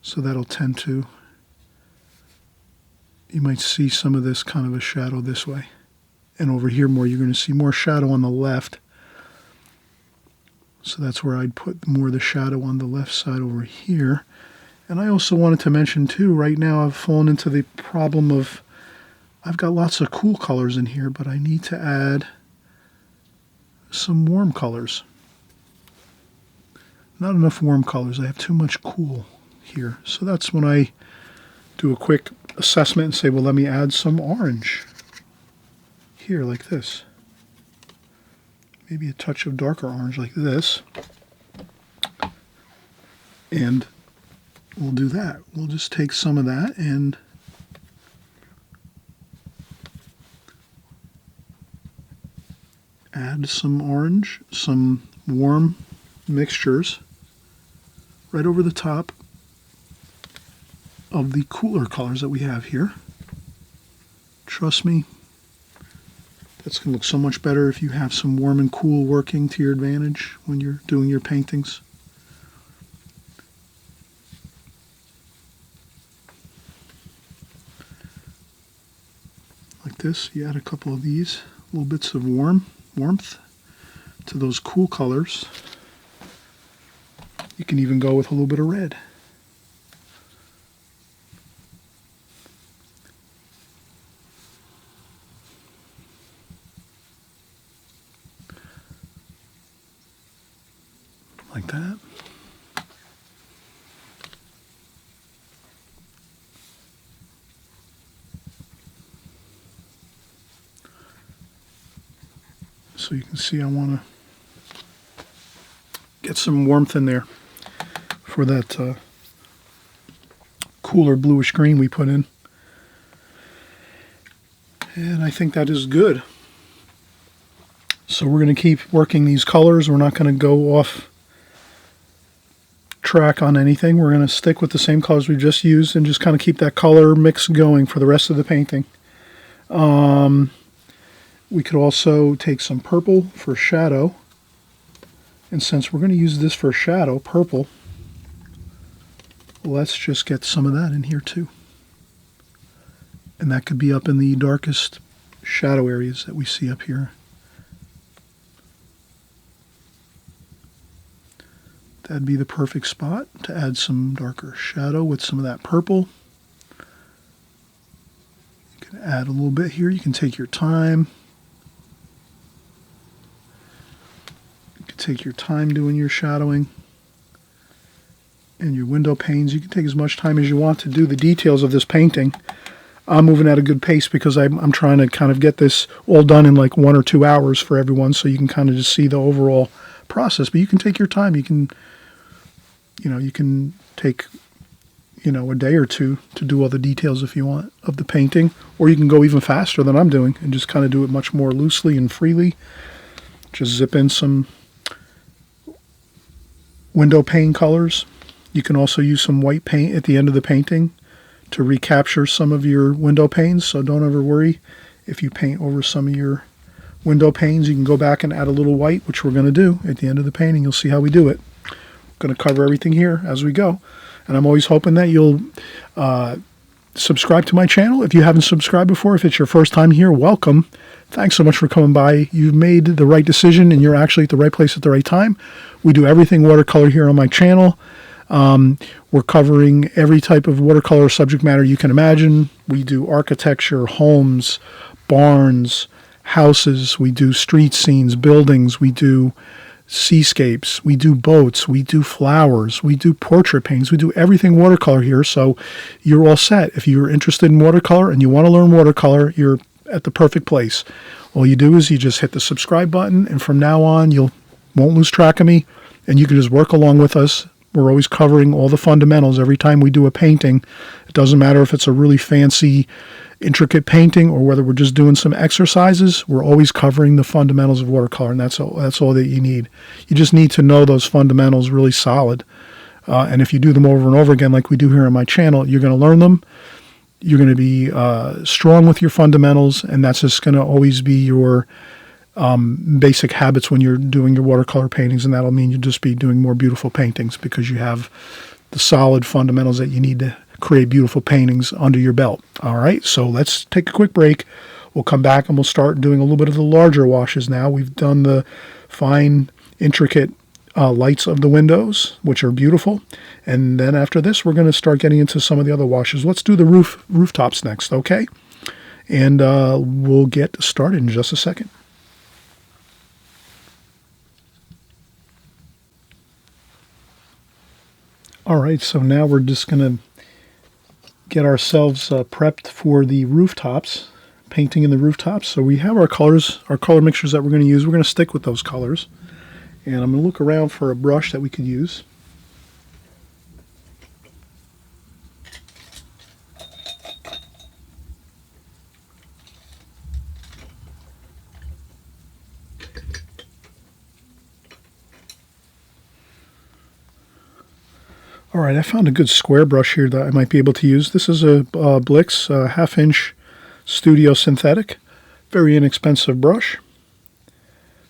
So that'll tend to, you might see some of this kind of a shadow this way And over here more, you're going to see more shadow on the left. So that's where I'd put more of the shadow on the left side over here. And I also wanted to mention too, right now I've fallen into the problem of, I've got lots of cool colors in here, but I need to add some warm colors. Not enough warm colors. I have too much cool here. So that's when I do a quick assessment and say, well, let me add some orange here like this. Maybe a touch of darker orange like this. And we'll do that. We'll just take some of that and add some orange, some warm mixtures right over the top of the cooler colors that we have here. Trust me, that's going to look so much better if you have some warm and cool working to your advantage when you're doing your paintings. Like this, you add a couple of these little bits of warmth to those cool colors. You can even go with a little bit of red. Like that. So you can see I want to get some warmth in there for that cooler bluish green we put in. And I think that is good. So we're going to keep working these colors. We're not going to go off track on anything. We're going to stick with the same colors we just used and just kind of keep that color mix going for the rest of the painting. We could also take some purple for shadow, and since we're going to use this for shadow, purple, let's just get some of that in here too. And that could be up in the darkest shadow areas that we see up here. That'd be the perfect spot to add some darker shadow with some of that purple. You can add a little bit here. You can take your time. You can take your time doing your shadowing. And your window panes. You can take as much time as you want to do the details of this painting. I'm moving at a good pace because I'm trying to kind of get this all done in like 1 or 2 hours for everyone, so you can kind of just see the overall process. But you can take your time. You can take, a day or two to do all the details if you want of the painting, or you can go even faster than I'm doing and just kind of do it much more loosely and freely. Just zip in some window pane colors. You can also use some white paint at the end of the painting to recapture some of your window panes, so don't ever worry if you paint over some of your window panes. You can go back and add a little white, which we're going to do at the end of the painting. You'll see how we do it. Going to cover everything here as we go, and I'm always hoping that you'll subscribe to my channel if you haven't subscribed before. If it's your first time here, welcome. Thanks so much for coming by. You've made the right decision, and you're actually at the right place at the right time. We do everything watercolor here on my channel. We're covering every type of watercolor subject matter you can imagine. We do architecture, homes, barns, houses. We do street scenes, buildings. We do seascapes, we do boats, we do flowers, we do portrait paintings, we do everything watercolor here, so you're all set. If you're interested in watercolor and you want to learn watercolor, you're at the perfect place. All you do is you just hit the subscribe button, and from now on you won't lose track of me, and you can just work along with us. We're always covering all the fundamentals every time we do a painting. It doesn't matter if it's a really fancy, intricate painting or whether we're just doing some exercises. We're always covering the fundamentals of watercolor, and that's all that you need. You just need to know those fundamentals really solid. And if you do them over and over again like we do here on my channel, you're going to learn them. You're going to be strong with your fundamentals, and that's just going to always be your basic habits when you're doing your watercolor paintings, and that'll mean you'll just be doing more beautiful paintings because you have the solid fundamentals that you need to create beautiful paintings under your belt. All right, so let's take a quick break. We'll come back and we'll start doing a little bit of the larger washes now. We've done the fine, intricate lights of the windows, which are beautiful. And then after this, we're going to start getting into some of the other washes. Let's do the rooftops next, okay? And we'll get started in just a second. All right, so now we're just going to get ourselves prepped for the rooftops, painting in the rooftops. So we have our colors, our color mixtures that we're going to use. We're going to stick with those colors. And I'm going to look around for a brush that we could use. All right, I found a good square brush here that I might be able to use. This is a Blix 1/2-inch Studio Synthetic. Very inexpensive brush.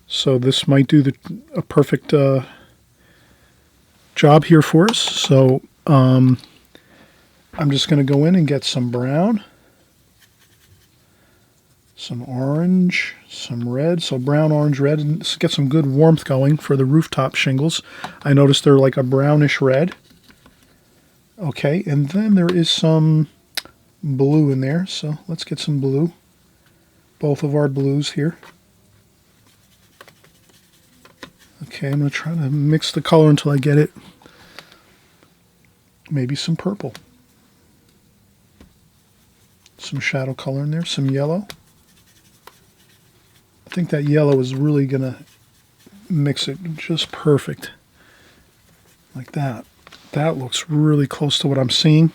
So this might do a perfect job here for us. So I'm just going to go in and get some brown, some orange, some red. So brown, orange, red, and get some good warmth going for the rooftop shingles. I noticed they're like a brownish red. Okay, and then there is some blue in there. So let's get some blue. Both of our blues here. Okay, I'm going to try to mix the color until I get it. Maybe some purple. Some shadow color in there, some yellow. I think that yellow is really going to mix it just perfect. Like that. That looks really close to what I'm seeing.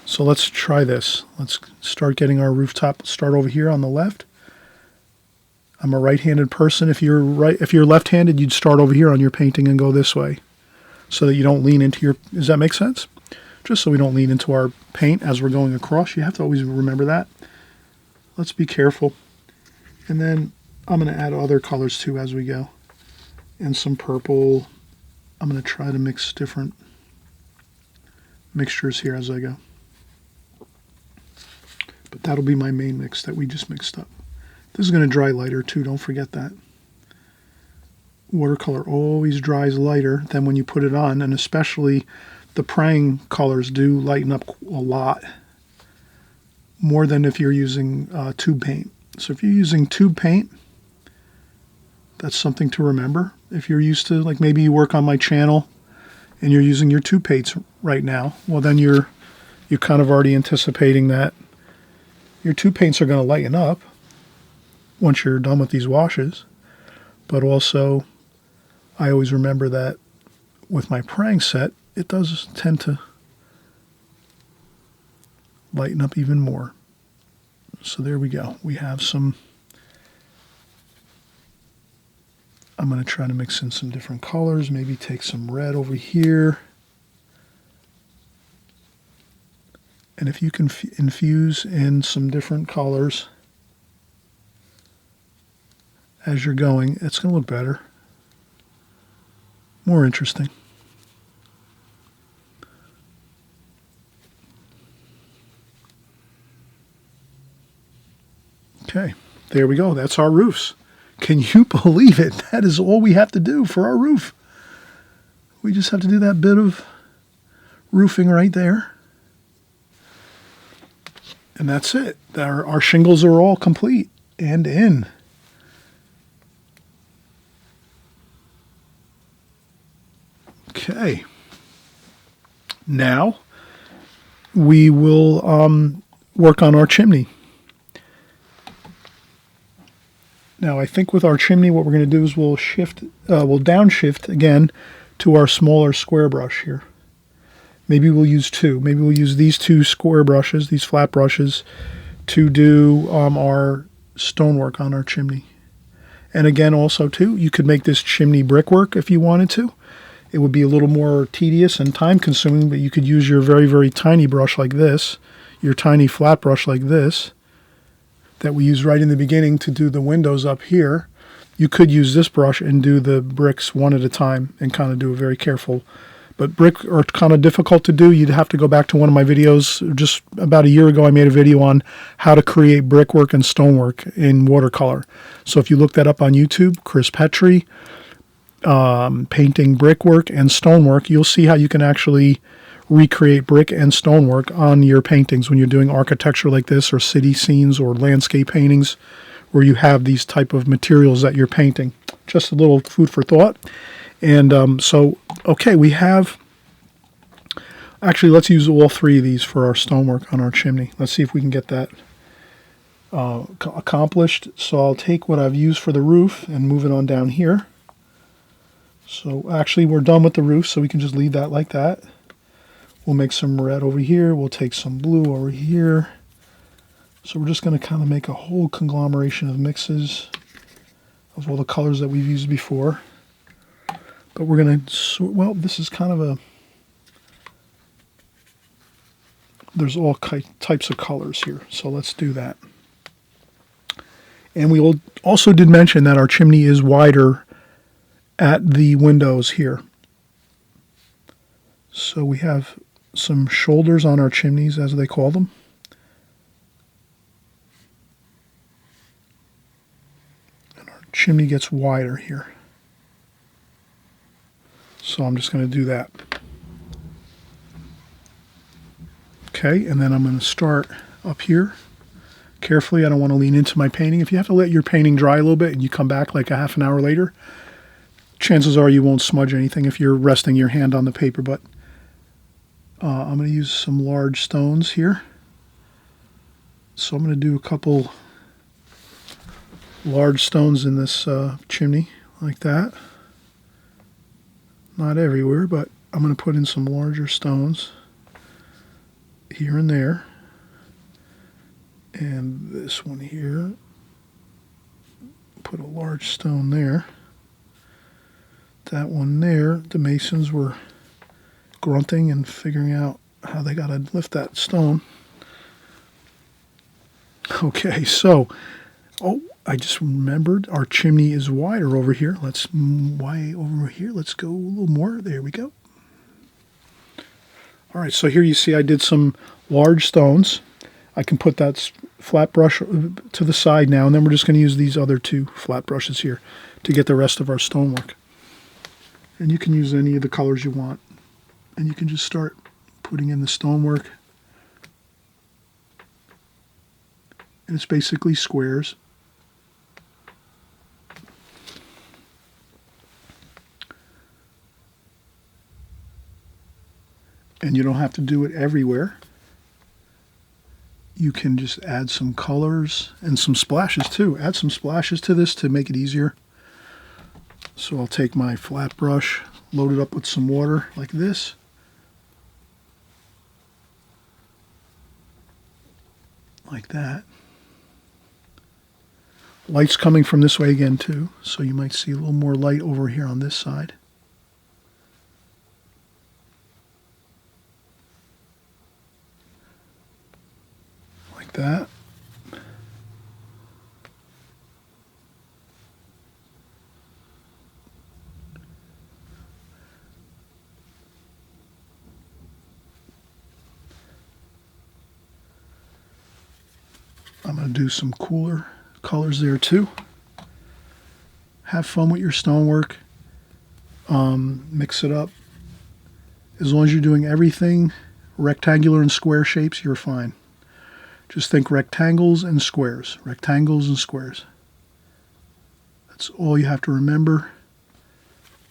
So let's try this. Let's start getting our rooftop. Start over here on the left. I'm a right-handed person. If you're left-handed, you'd start over here on your painting and go this way, so that you don't lean into your. Does that make sense? Just so we don't lean into our paint as we're going across. You have to always remember that. Let's be careful. And then I'm going to add other colors too as we go, and some purple. I'm going to try to mix different mixtures here as I go. But that'll be my main mix that we just mixed up. This is going to dry lighter too, don't forget that. Watercolor always dries lighter than when you put it on, and especially the praying colors do lighten up a lot, more than if you're using tube paint. So if you're using tube paint, that's something to remember. If you're used to, like maybe you work on my channel and you're using your tube paints right now, well then you're kind of already anticipating that your tube paints are going to lighten up once you're done with these washes. But also, I always remember that with my praying set, it does tend to lighten up even more. So there we go. We have some. I'm going to try to mix in some different colors, maybe take some red over here. And if you can infuse in some different colors as you're going, it's going to look better, more interesting. Okay, there we go. That's our roofs. Can you believe it? That is all we have to do for our roof. We just have to do that bit of roofing right there. And that's it. Our shingles are all complete and in. Okay. Now we will work on our chimney. Now I think with our chimney what we're going to do is we'll downshift again to our smaller square brush here. Maybe we'll use two. Maybe we'll use these two square brushes, these flat brushes, to do our stonework on our chimney. And again, also too, you could make this chimney brickwork if you wanted to. It would be a little more tedious and time-consuming, but you could use your very, very tiny brush like this, your tiny flat brush like this, that we use right in the beginning to do the windows up here. You could use this brush and do the bricks one at a time and kind of do a very careful But brick are kind of difficult to do. You'd have to go back to one of my videos. Just about a year ago, I made a video on how to create brickwork and stonework in watercolor. So if you look that up on YouTube, Chris Petri, painting brickwork and stonework, you'll see how you can actually recreate brick and stonework on your paintings when you're doing architecture like this, or city scenes or landscape paintings where you have these type of materials that you're painting. Just a little food for thought. And okay, we have, actually, let's use all three of these for our stonework on our chimney. Let's see if we can get that accomplished. So I'll take what I've used for the roof and move it on down here. So actually, we're done with the roof, so we can just leave that like that. We'll make some red over here. We'll take some blue over here. So we're just going to kind of make a whole conglomeration of mixes of all the colors that we've used before. But we're going to, well, this is kind of a, there's all types of colors here. So let's do that. And we also did mention that our chimney is wider at the windows here. So we have some shoulders on our chimneys, as they call them. And our chimney gets wider here. So I'm just going to do that. Okay, and then I'm going to start up here carefully. I don't want to lean into my painting. If you have to let your painting dry a little bit and you come back like a half an hour later, chances are you won't smudge anything if you're resting your hand on the paper. But I'm going to use some large stones here. So I'm going to do a couple large stones in this chimney like that. Not everywhere, but I'm going to put in some larger stones here and there. And this one here, put a large stone there. That one there, the masons were grunting and figuring out how they got to lift that stone. Okay, so, oh, I just remembered our chimney is wider over here. Let's way over here. Let's go a little more. There we go. All right, so here you see I did some large stones. I can put that flat brush to the side now, and then we're just going to use these other two flat brushes here to get the rest of our stonework. And you can use any of the colors you want. And you can just start putting in the stonework. And it's basically squares. And you don't have to do it everywhere. You can just add some colors and some splashes too. Add some splashes to this to make it easier. So I'll take my flat brush, load it up with some water like this. Like that. Light's coming from this way again too, so you might see a little more light over here on this side. Like that. I'm going to do some cooler colors there too. Have fun with your stonework. Mix it up. As long as you're doing everything rectangular and square shapes, you're fine. Just think rectangles and squares. Rectangles and squares. That's all you have to remember.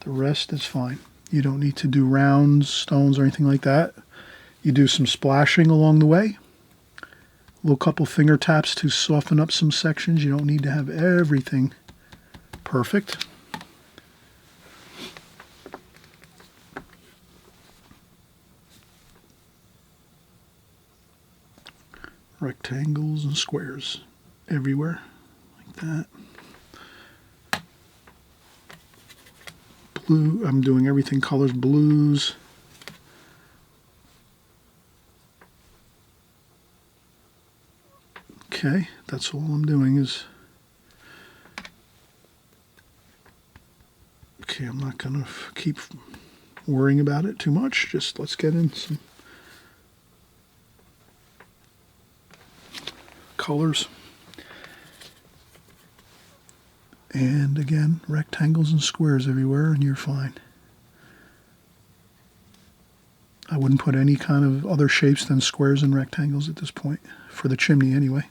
The rest is fine. You don't need to do rounds, stones, or anything like that. You do some splashing along the way. A little couple finger taps to soften up some sections. You don't need to have everything perfect. Rectangles and squares everywhere, like that. Blue, I'm doing everything colors, blues. Okay, that's all I'm doing is, okay, I'm not going to keep worrying about it too much. Just let's get in some colors. And again, rectangles and squares everywhere, and you're fine. I wouldn't put any kind of other shapes than squares and rectangles at this point, for the chimney anyway.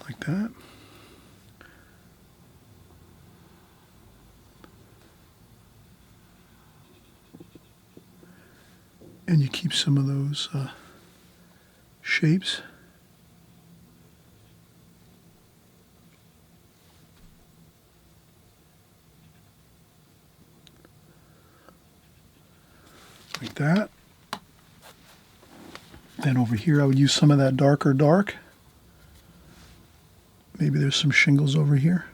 Like that. And you keep some of those shapes. Like that. Then over here I would use some of that darker dark. Maybe there's some shingles over here.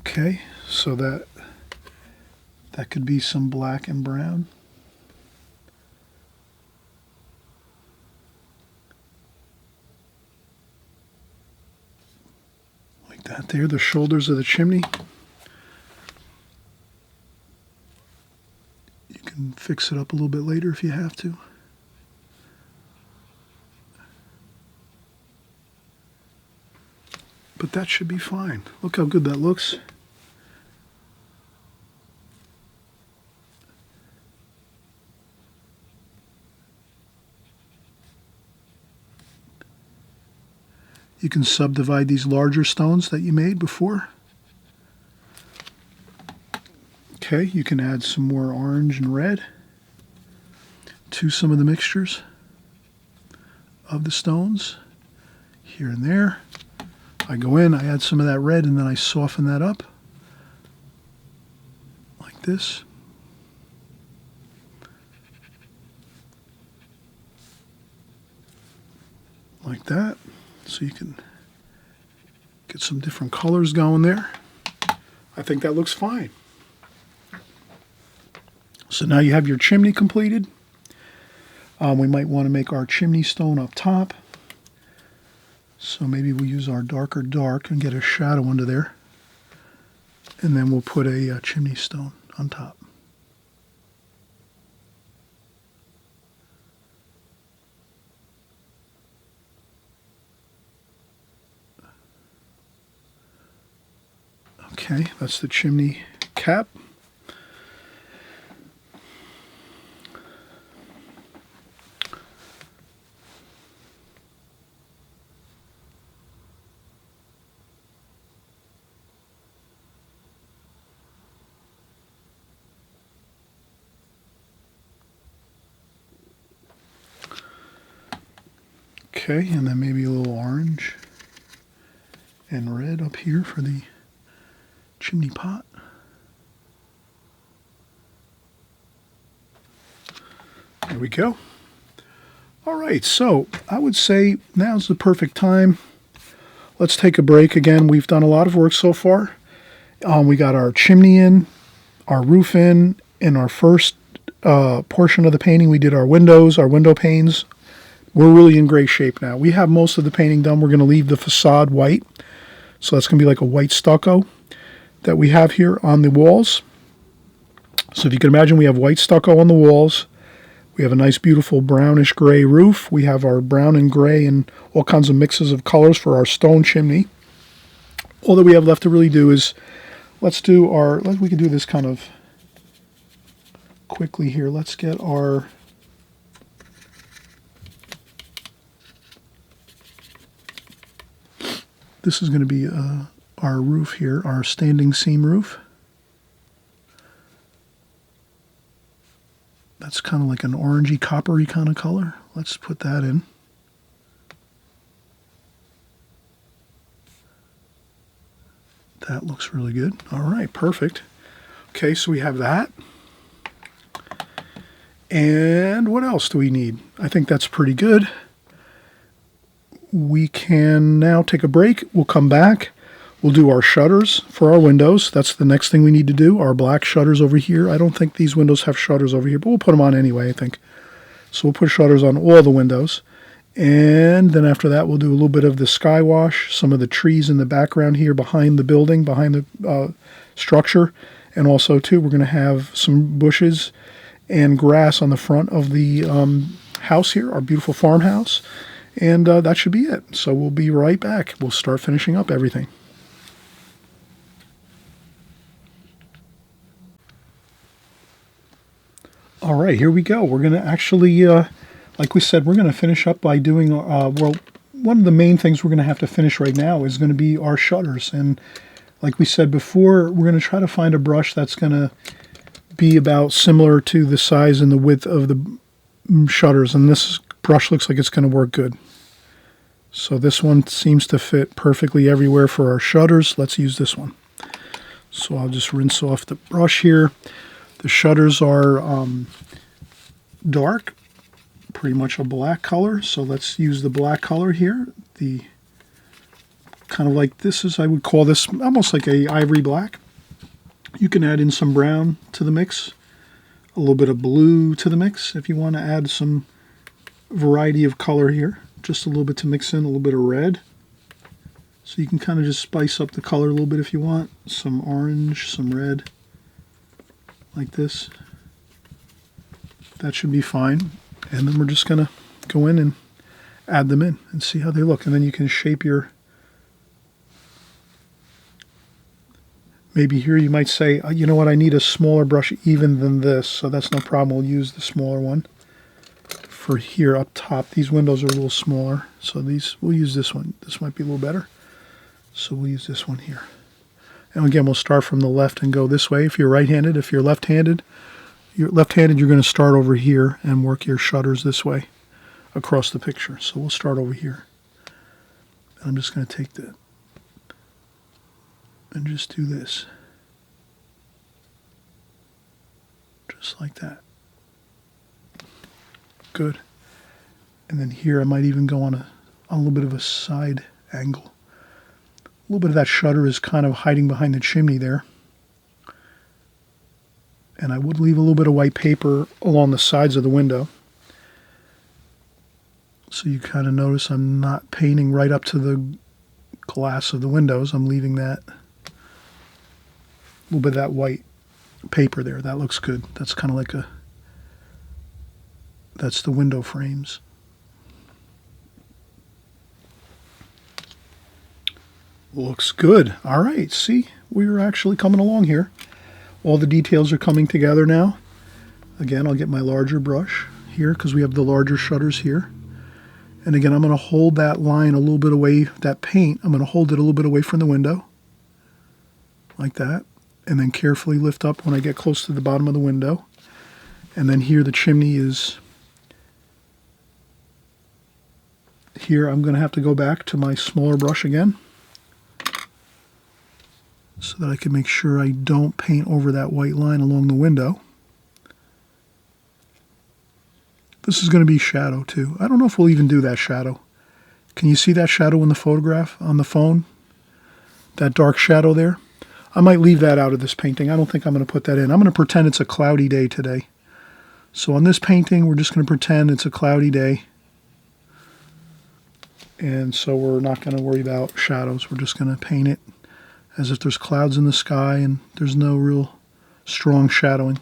Okay, so that could be some black and brown. Like that there, the shoulders of the chimney. You can fix it up a little bit later if you have to. But that should be fine. Look how good that looks. You can subdivide these larger stones that you made before. Okay, you can add some more orange and red to some of the mixtures of the stones here and there. I go in, I add some of that red, and then I soften that up like this. Like that. So you can get some different colors going there. I think that looks fine. So now you have your chimney completed. We might want to make our chimney stone up top. So maybe we'll use our darker dark and get a shadow under there. And then we'll put a chimney stone on top. Okay, that's the chimney cap. Okay, and then maybe a little orange and red up here for the chimney pot. There we go. All right, so I would say now's the perfect time. Let's take a break again. We've done a lot of work so far. We got our chimney in, our roof in our first portion of the painting. We did our windows, our window panes. We're really in great shape now. We have most of the painting done. We're going to leave the facade white. So that's going to be like a white stucco that we have here on the walls. So if you can imagine, we have white stucco on the walls. We have a nice, beautiful brownish gray roof. We have our brown and gray and all kinds of mixes of colors for our stone chimney. All that we have left to really do is, we can do this kind of quickly here. Let's get our this is going to be our roof here, our standing seam roof. That's kind of like an orangey, coppery kind of color. Let's put that in. That looks really good. All right, perfect. Okay, so we have that. And what else do we need? I think that's pretty good. we can now take a break. We'll come back. We'll do our shutters for our windows. That's the next thing we need to do. Our black shutters over here. I don't think these windows have shutters over here, but we'll put them on anyway, I think. So we'll put shutters on all the windows. And then after that, we'll do a little bit of the sky wash, some of the trees in the background here behind the building, behind the structure. And also, too, we're going to have some bushes and grass on the front of the house here, our beautiful farmhouse. And that should be it. So we'll be right back. We'll start finishing up everything. All right, here we go. We're going to actually, like we said, we're going to finish up by doing, well, one of the main things we're going to have to finish right now is going to be our shutters. And like we said before, we're going to try to find a brush that's going to be about similar to the size and the width of the shutters. And this brush looks like it's going to work good. So this one seems to fit perfectly everywhere for our shutters. Let's use this one. So I'll just rinse off the brush here. The shutters are dark, pretty much a black color. So let's use the black color here. The kind of like this is, I would call this almost like a ivory black. You can add in some brown to the mix, a little bit of blue to the mix if you want to add some variety of color here. Just a little bit to mix in, a little bit of red. So you can kind of just spice up the color a little bit if you want. Some orange, some red. Like this. That should be fine. And then we're just going to go in and add them in and see how they look. And then you can shape your... Maybe here you might say, you know what, I need a smaller brush even than this. So that's no problem. We'll use the smaller one. For here up top, these windows are a little smaller. So these, we'll use this one. This might be a little better. So we'll use this one here. And again, we'll start from the left and go this way. If you're right-handed, if you're left-handed, you're going to start over here and work your shutters this way across the picture. So we'll start over here. And I'm just going to take that and just do this. Just like that. Good. And then here I might even go on a little bit of a side angle. A little bit of that shutter is kind of hiding behind the chimney there. And I would leave a little bit of white paper along the sides of the window. So you kind of notice I'm not painting right up to the glass of the windows. I'm leaving that, a little bit of that white paper there. That looks good. That's kind of like that's the window frames. Looks good. All right, see, we're actually coming along here. All the details are coming together now. Again, I'll get my larger brush here because we have the larger shutters here. And again, I'm going to hold that line a little bit away, that paint, I'm going to hold it a little bit away from the window. Like that. And then carefully lift up when I get close to the bottom of the window. And then here the chimney is... Here I'm going to have to go back to my smaller brush again, so that I can make sure I don't paint over that white line along the window. This is going to be shadow too. I don't know if we'll even do that shadow. Can you see that shadow in the photograph on the phone? That dark shadow there? I might leave that out of this painting. I don't think I'm going to put that in. I'm going to pretend it's a cloudy day today. So on this painting, we're just going to pretend it's a cloudy day. And so we're not going to worry about shadows. We're just going to paint it as if there's clouds in the sky and there's no real strong shadowing.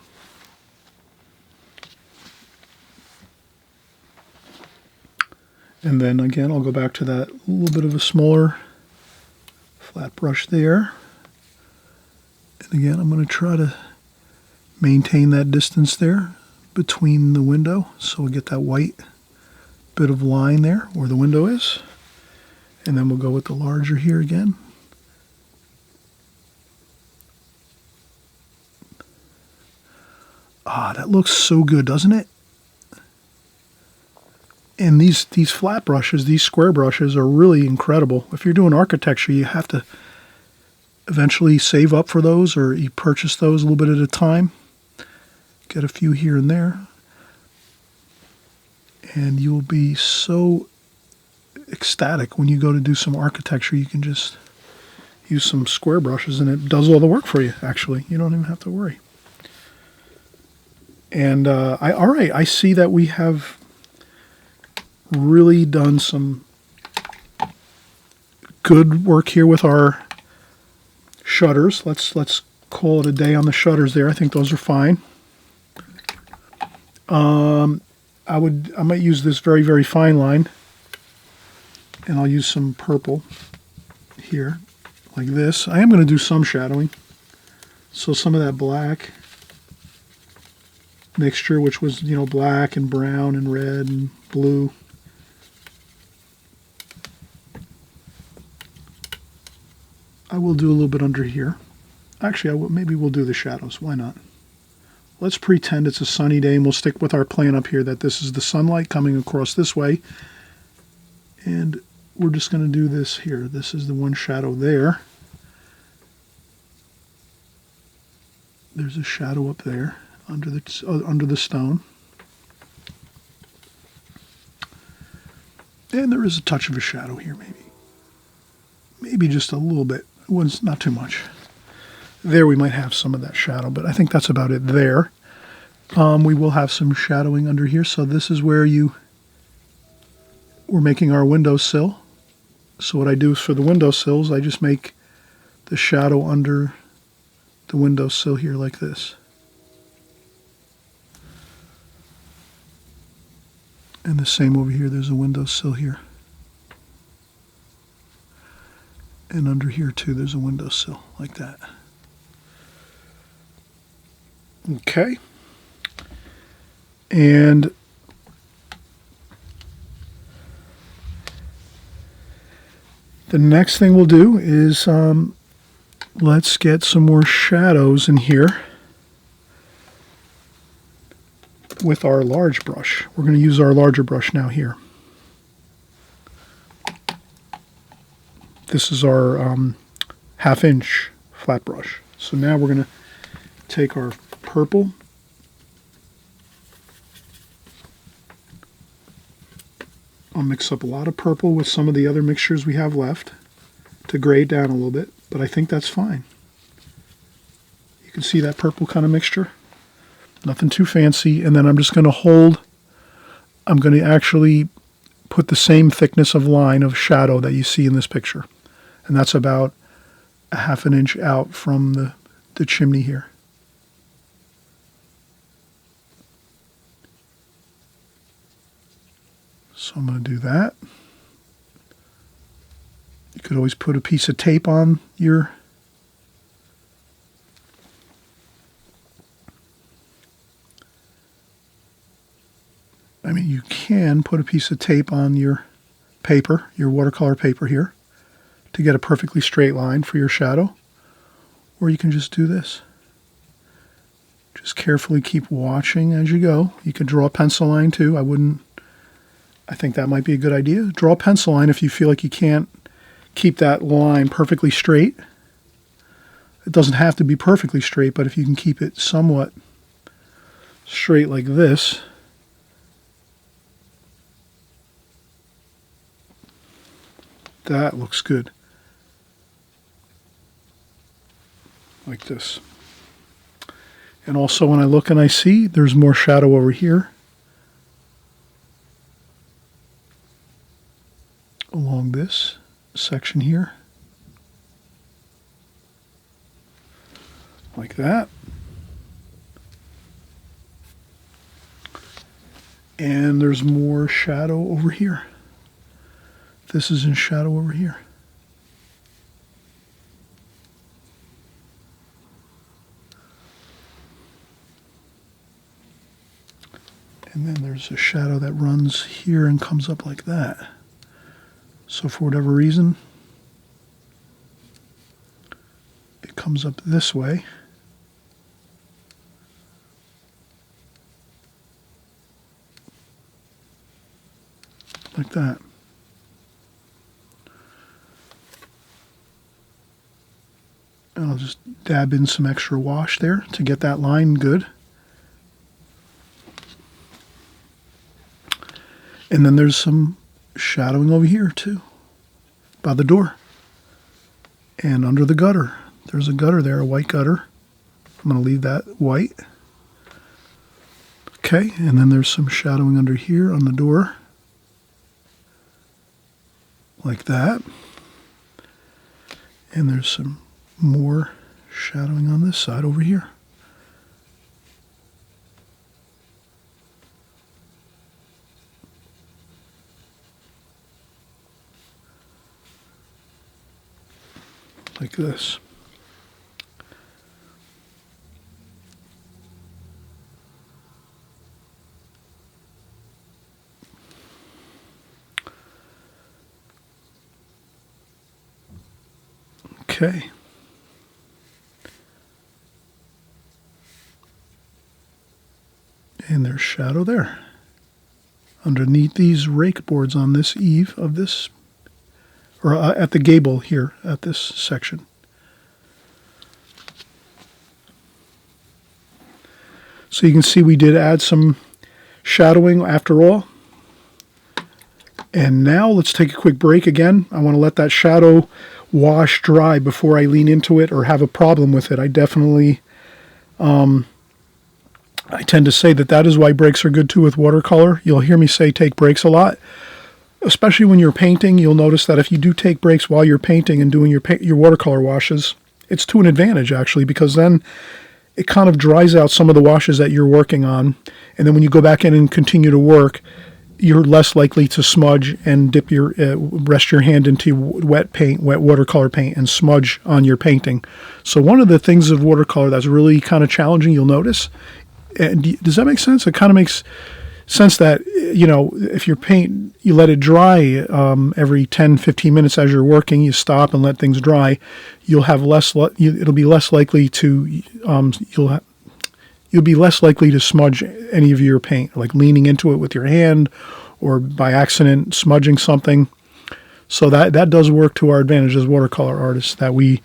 And then again, I'll go back to that little bit of a smaller flat brush there. And again, I'm going to try to maintain that distance there between the window so we get that white bit of line there where the window is. And then we'll go with the larger here again. Ah, that looks so good, doesn't it? And these flat brushes, these square brushes are really incredible. If you're doing architecture, you have to eventually save up for those, or you purchase those a little bit at a time. Get a few here and there. And you'll be so ecstatic when you go to do some architecture. You can just use some square brushes and it does all the work for you, actually. You don't even have to worry. And all right, I see that we have really done some good work here with our shutters. Let's call it a day on the shutters there. I think those are fine. I might use this very, very fine line, and I'll use some purple here, like this. I am going to do some shadowing. So some of that black mixture, which was, you know, black and brown and red and blue. I will do a little bit under here. Actually, maybe we'll do the shadows. Why not? Let's pretend it's a sunny day, and we'll stick with our plan up here that this is the sunlight coming across this way. And we're just going to do this here. This is the one shadow there. There's a shadow up there under the stone. And there is a touch of a shadow here, maybe. Maybe just a little bit. It's not too much. There we might have some of that shadow, but I think that's about it there. We will have some shadowing under here. So this is where we're making our windowsill. So what I do is for the windowsills, I just make the shadow under the windowsill here like this. And the same over here, there's a windowsill here. And under here too, there's a windowsill like that. Okay. And the next thing we'll do is let's get some more shadows in here with our large brush. We're going to use our larger brush now here. This is our 1/2 inch flat brush. So now we're going to take our purple I'll mix up a lot of purple with some of the other mixtures we have left to gray it down a little bit, but I think that's fine. You can see that purple kind of mixture. Nothing too fancy. And then I'm just going to I'm going to actually put the same thickness of line of shadow that you see in this picture. And that's about a 1/2 inch out from the chimney here. So I'm going to do that. You could always put a piece of tape on your you can put a piece of tape on your paper, your watercolor paper here, to get a perfectly straight line for your shadow. Or you can just do this. Just carefully keep watching as you go. You can draw a pencil line too. I think that might be a good idea. Draw a pencil line if you feel like you can't keep that line perfectly straight. It doesn't have to be perfectly straight, but if you can keep it somewhat straight like this, that looks good. Like this. And also when I look and I see there's more shadow over here along this section here. Like that. And there's more shadow over here. This is in shadow over here. And then there's a shadow that runs here and comes up like that. So for whatever reason, it comes up this way. Like that. And I'll just dab in some extra wash there to get that line good. And then there's some shadowing over here too, by the door and under the gutter. There's a gutter there, a white gutter. I'm going to leave that white. Okay, and then there's some shadowing under here on the door, like that. And there's some more shadowing on this side over here. Like this. Okay. And there's shadow there. Underneath these rake boards on this eave of this, or at the gable here at this section. So you can see we did add some shadowing after all. And now let's take a quick break again. I want to let that shadow wash dry before I lean into it or have a problem with it. I definitely, I tend to say that is why breaks are good too with watercolor. You'll hear me say take breaks a lot, especially when you're painting. You'll notice that if you do take breaks while you're painting and doing your watercolor washes, it's to an advantage actually, because then it kind of dries out some of the washes that you're working on. And then when you go back in and continue to work, you're less likely to smudge and dip your rest your hand into wet watercolor paint and smudge on your painting. So one of the things of watercolor that's really kind of challenging, you'll notice, and does that make sense? It kind of makes sense that, you know, if your paint, you let it dry every 10-15 minutes as you're working, you stop and let things dry, you'll have less, it'll be less likely to, you'll be less likely to smudge any of your paint, like leaning into it with your hand or by accident smudging something. So that does work to our advantage as watercolor artists, that we,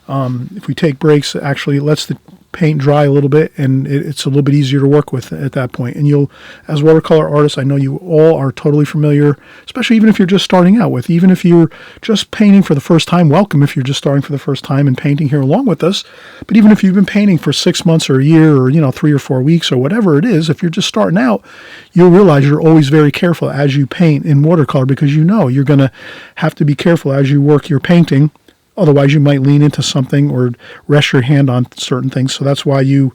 if we take breaks, actually it lets the paint dry a little bit, and it's a little bit easier to work with at that point. And you'll, as watercolor artists, I know you all are totally familiar, especially even if you're just starting out with, even if you're just painting for the first time, welcome if you're just starting for the first time and painting here along with us. But even if you've been painting for 6 months or a year or, 3 or 4 weeks or whatever it is, if you're just starting out, you'll realize you're always very careful as you paint in watercolor, because you're going to have to be careful as you work your painting. Otherwise, you might lean into something or rest your hand on certain things. So that's why you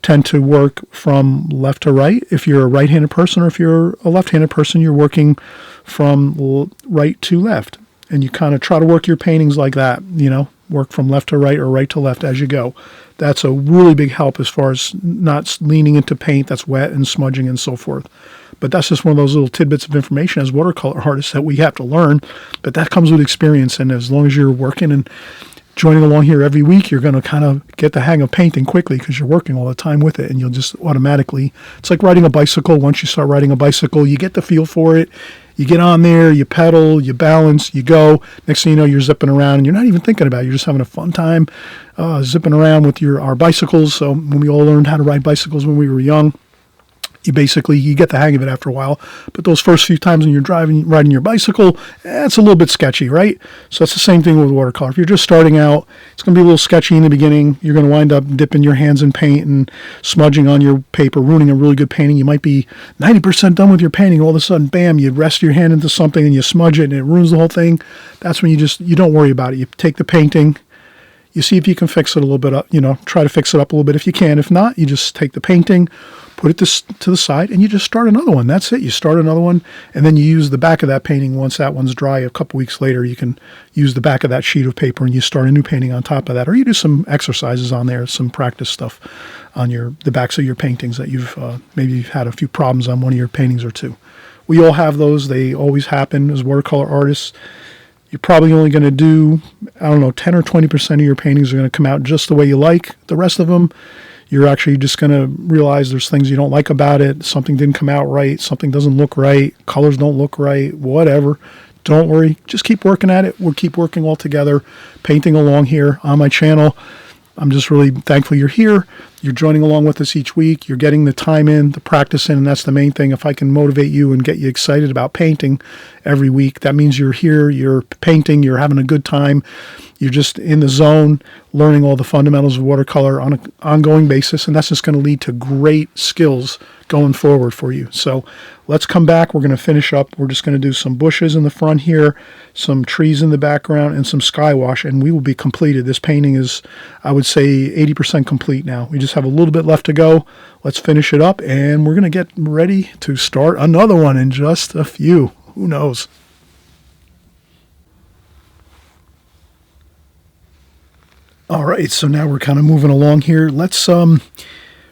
tend to work from left to right. If you're a right-handed person, or if you're a left-handed person, you're working from right to left. And you kind of try to work your paintings like that, work from left to right or right to left as you go. That's a really big help as far as not leaning into paint that's wet and smudging and so forth. But that's just one of those little tidbits of information as watercolor artists that we have to learn. But that comes with experience. And as long as you're working and joining along here every week, you're going to kind of get the hang of painting quickly, because you're working all the time with it. And you'll just automatically, it's like riding a bicycle. Once you start riding a bicycle, you get the feel for it. You get on there, you pedal, you balance, you go. Next thing you know, you're zipping around and you're not even thinking about it. You're just having a fun time zipping around with our bicycles. So when we all learned how to ride bicycles when we were young, you get the hang of it after a while. But those first few times when you're riding your bicycle, it's a little bit sketchy, right? So it's the same thing with watercolor. If you're just starting out, it's going to be a little sketchy in the beginning. You're going to wind up dipping your hands in paint and smudging on your paper, ruining a really good painting. You might be 90% done with your painting. All of a sudden, bam, you rest your hand into something and you smudge it and it ruins the whole thing. That's when you don't worry about it. You take the painting, you see if you can fix it a little bit up, try to fix it up a little bit if you can. If not, you just take the painting, put it to the side, and you just start another one. That's it. You start another one, and then you use the back of that painting. Once that one's dry, a couple weeks later, you can use the back of that sheet of paper and you start a new painting on top of that. Or you do some exercises on there, some practice stuff on the backs of your paintings that maybe you've had a few problems on one of your paintings or two. We all have those. They always happen as watercolor artists. You're probably only going to do, 10 or 20% of your paintings are going to come out just the way you like. The rest of them, you're actually just going to realize there's things you don't like about it. Something didn't come out right. Something doesn't look right. Colors don't look right. Whatever. Don't worry. Just keep working at it. We'll keep working all together, painting along here on my channel. I'm just really thankful you're here. You're joining along with us each week. You're getting the time in, the practice in, and that's the main thing. If I can motivate you and get you excited about painting every week, that means you're here, you're painting, you're having a good time. You're just in the zone, learning all the fundamentals of watercolor on an ongoing basis, and that's just going to lead to great skills going forward for you. So let's come back. We're going to finish up. We're just going to do some bushes in the front here, some trees in the background, and some sky wash, and we will be completed. This painting is, I would say, 80% complete now. We just have a little bit left to go. Let's finish it up, and we're going to get ready to start another one in just a few. Who knows? All right, so now we're kind of moving along here. Let's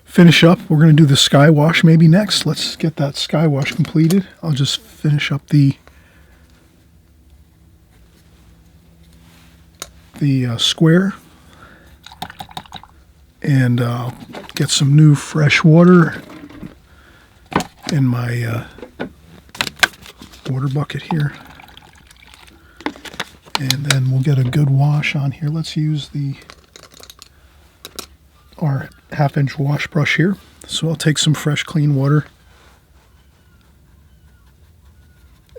finish up. We're going to do the sky wash maybe next. Let's get that sky wash completed. I'll just finish up the square, and get some new fresh water in my water bucket here. And then we'll get a good wash on here. Let's use our 1/2-inch wash brush here. So I'll take some fresh, clean water,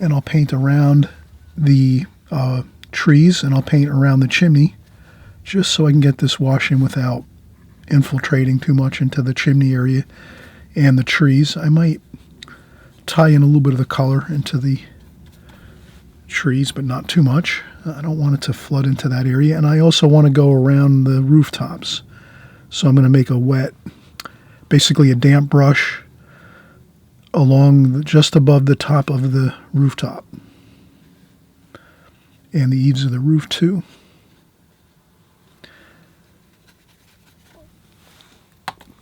and I'll paint around the trees, and I'll paint around the chimney, just so I can get this wash in without infiltrating too much into the chimney area and the trees. I might tie in a little bit of the color into the trees, but not too much. I don't want it to flood into that area. And I also want to go around the rooftops. So I'm going to make a wet, basically a damp brush along just above the top of the rooftop and the eaves of the roof too.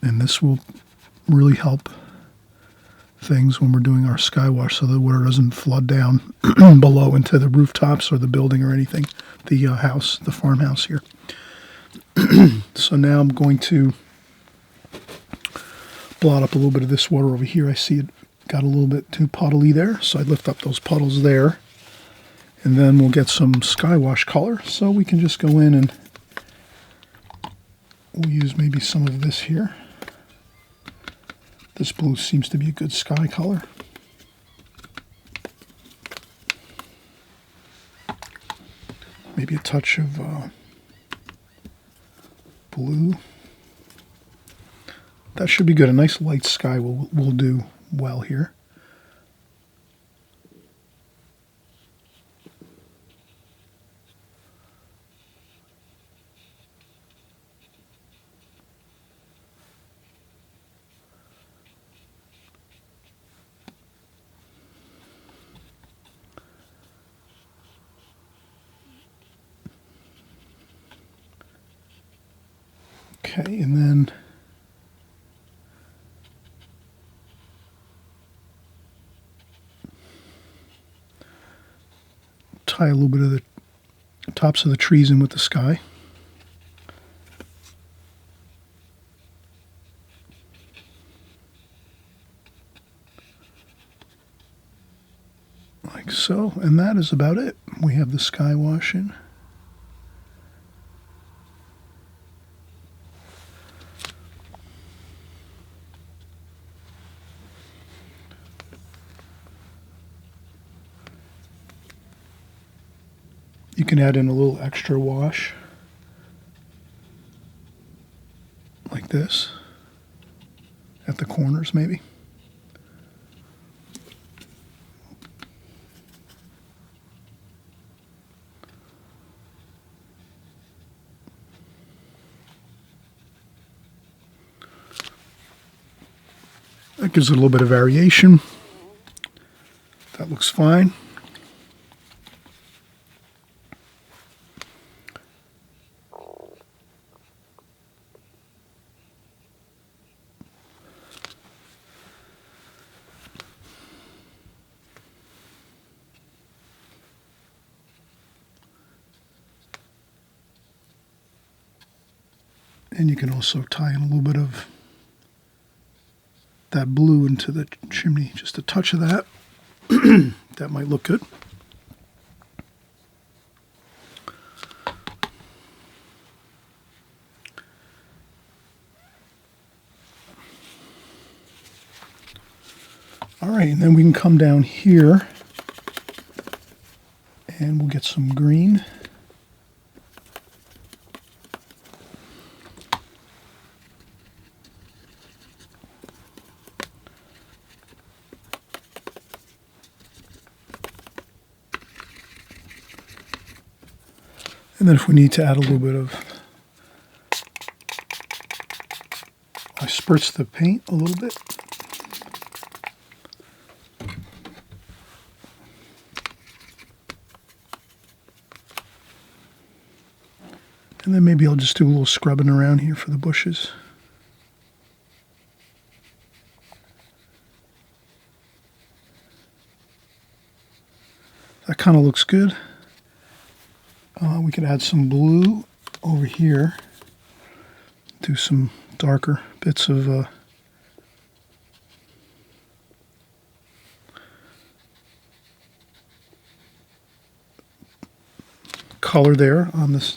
And this will really help things when we're doing our sky wash, so the water doesn't flood down below into the rooftops or the building or anything, the house, the farmhouse here. So now I'm going to blot up a little bit of this water over here. I see it got a little bit too puddly there, so I lift up those puddles there. And then we'll get some sky wash color, so we can just go in and we'll use maybe some of this here. This blue seems to be a good sky color. Maybe a touch of blue. That should be good. A nice light sky will do well here. Okay, and then tie a little bit of the tops of the trees in with the sky. Like so, and that is about it. We have the sky wash in. You can add in a little extra wash, like this, at the corners maybe. That gives it a little bit of variation. That looks fine. And you can also tie in a little bit of that blue into the chimney, just a touch of that. That might look good. All right, and then we can come down here and we'll get some green. And then if we need to add a little bit of, I spritz the paint a little bit. And then maybe I'll just do a little scrubbing around here for the bushes. That kind of looks good. We could add some blue over here. Do some darker bits of color there on this.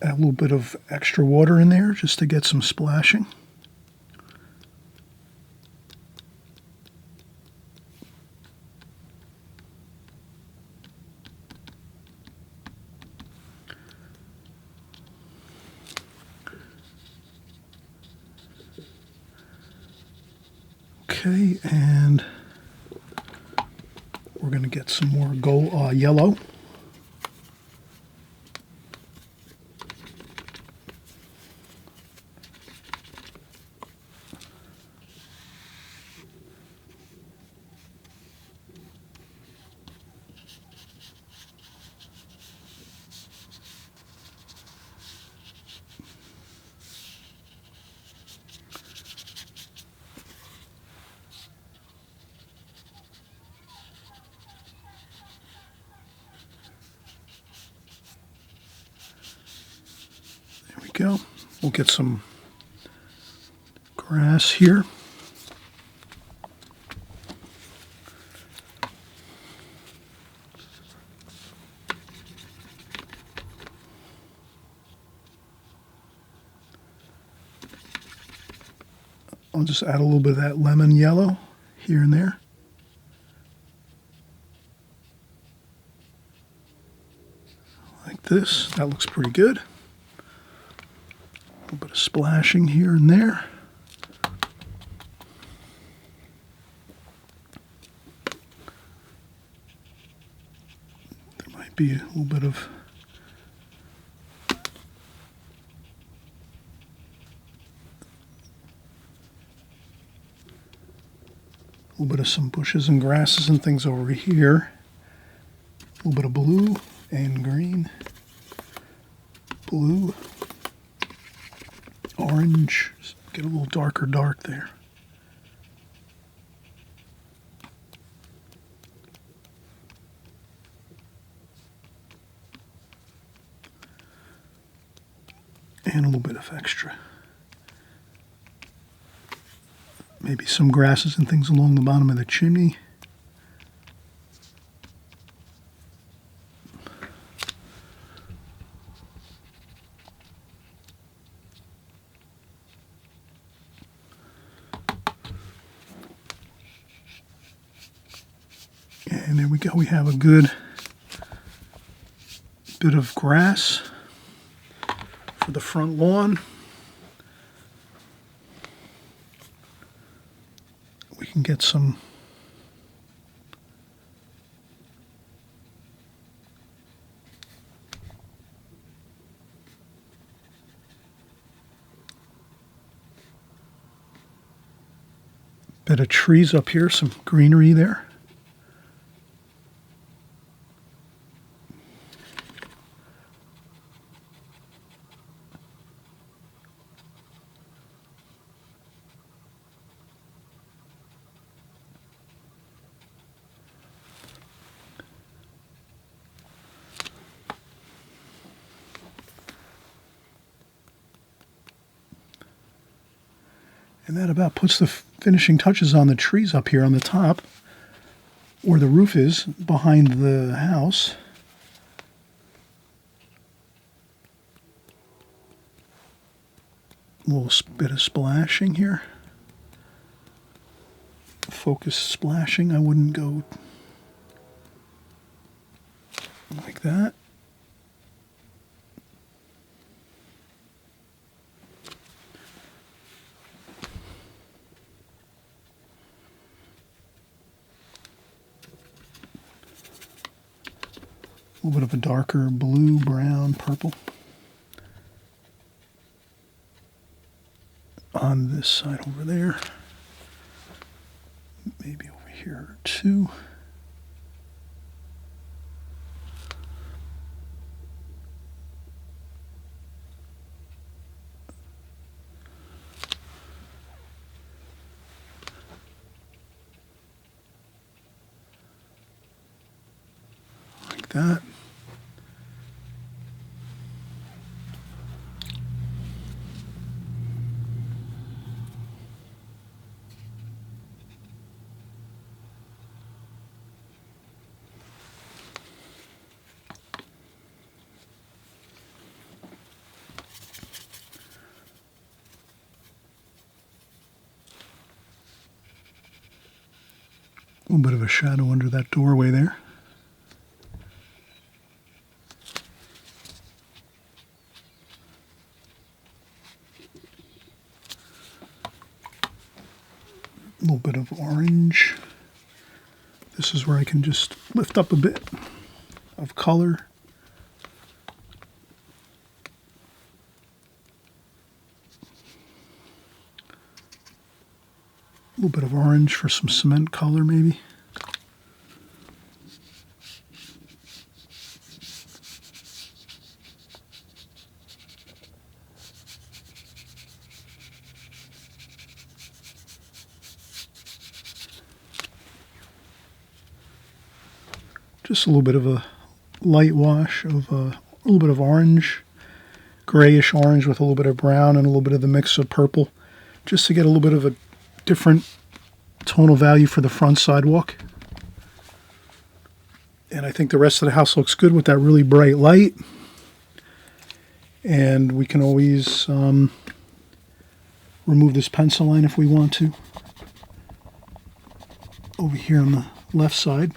Add a little bit of extra water in there just to get some splashing. Okay, and we're going to get some more gold, yellow. Go. We'll get some grass here. I'll just add a little bit of that lemon yellow here and there. Like this. That looks pretty good. A little bit of splashing here and there. There might be a little bit of some bushes and grasses and things over here. A little bit of blue and green. Blue. Orange. Get a little darker dark there. And a little bit of extra. Maybe some grasses and things along the bottom of the chimney. And there we go. We have a good bit of grass for the front lawn. We can get some bit of trees up here, some greenery there. And that about puts the finishing touches on the trees up here on the top, where the roof is, behind the house. A little bit of splashing here. Focus splashing. I wouldn't go like that. A little bit of a darker blue, brown, purple on this side over there. Maybe over here too. Like that. A little bit of a shadow under that doorway there. A little bit of orange. This is where I can just lift up a bit of color. A little bit of orange for some cement color, maybe. Just a little bit of a light wash of a little bit of orange, grayish orange with a little bit of brown and a little bit of the mix of purple, just to get a little bit of a different tonal value for the front sidewalk. And I think the rest of the house looks good with that really bright light. And we can always remove this pencil line if we want to. Over here on the left side.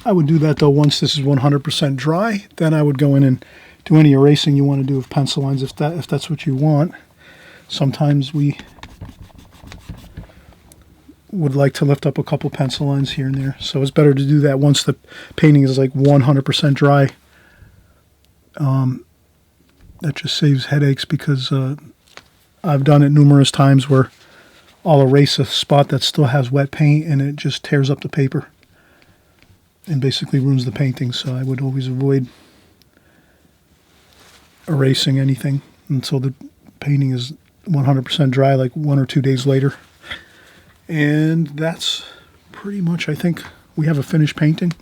I would do that though once this is 100% dry. Then I would go in and do any erasing you want to do with pencil lines if that's what you want. Sometimes we would like to lift up a couple pencil lines here and there. So it's better to do that once the painting is like 100% dry. That just saves headaches because I've done it numerous times where I'll erase a spot that still has wet paint and it just tears up the paper and basically ruins the painting. So I would always avoid erasing anything until the painting is 100% dry, like 1 or 2 days later. And that's pretty much, I think, we have a finished painting.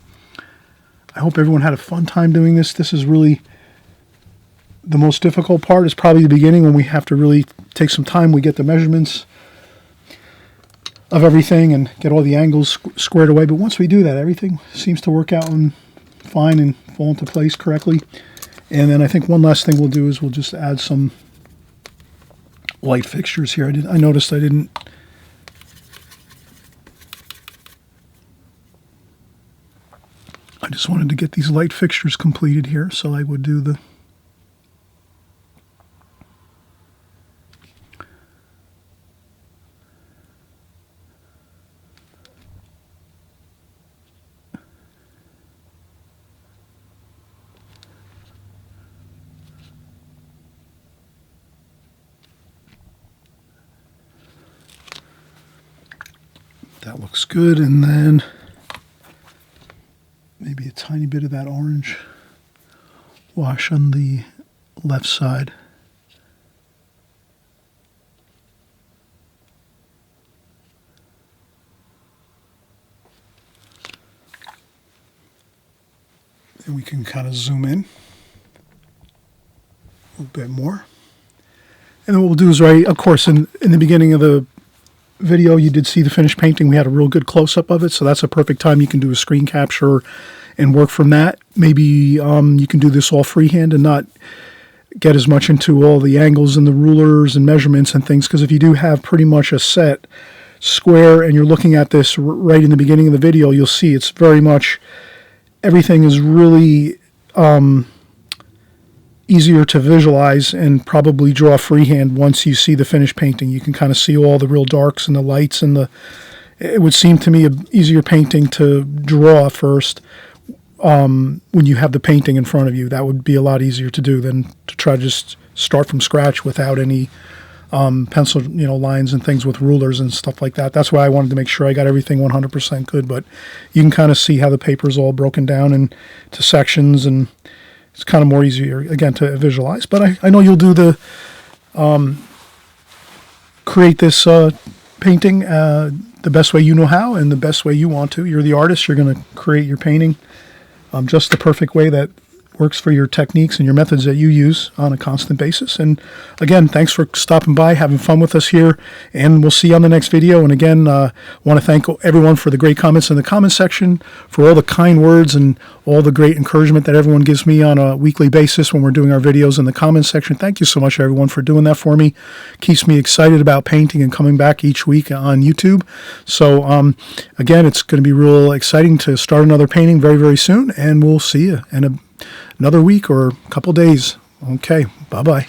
I hope everyone had a fun time doing this. This is really the most difficult part, is probably the beginning when we have to really take some time. We get the measurements of everything and get all the angles squared away. But once we do that, everything seems to work out fine and fall into place correctly. And then I think one last thing we'll do is we'll just add some light fixtures here. I noticed I didn't. I just wanted to get these light fixtures completed here, so I would do the that looks good, and then maybe a tiny bit of that orange wash on the left side. And we can kind of zoom in a little bit more. And then what we'll do is, right, of course, in the beginning of the video, you did see the finished painting. We had a real good close-up of it, so that's a perfect time. You can do a screen capture and work from that. Maybe you can do this all freehand and not get as much into all the angles and the rulers and measurements and things, because if you do have pretty much a set square and you're looking at this right in the beginning of the video, you'll see it's very much, everything is really easier to visualize and probably draw freehand once you see the finished painting. You can kind of see all the real darks and the lights, and it would seem to me an easier painting to draw first when you have the painting in front of you. That would be a lot easier to do than to try to just start from scratch without any pencil, lines and things with rulers and stuff like that. That's why I wanted to make sure I got everything 100% good. But you can kind of see how the paper is all broken down into sections, and it's kind of more easier, again, to visualize. But I know you'll do the create this painting the best way you know how and the best way you want to. You're the artist. You're going to create your painting just the perfect way that works for your techniques and your methods that you use on a constant basis. And again, thanks for stopping by, having fun with us here, and we'll see you on the next video. And again, want to thank everyone for the great comments in the comment section, for all the kind words and all the great encouragement that everyone gives me on a weekly basis when we're doing our videos in the comment section. Thank you so much, everyone, for doing that for me. Keeps me excited about painting and coming back each week on YouTube. So again, it's going to be real exciting to start another painting very, very soon, and we'll see you in another week or a couple days. Okay, bye-bye.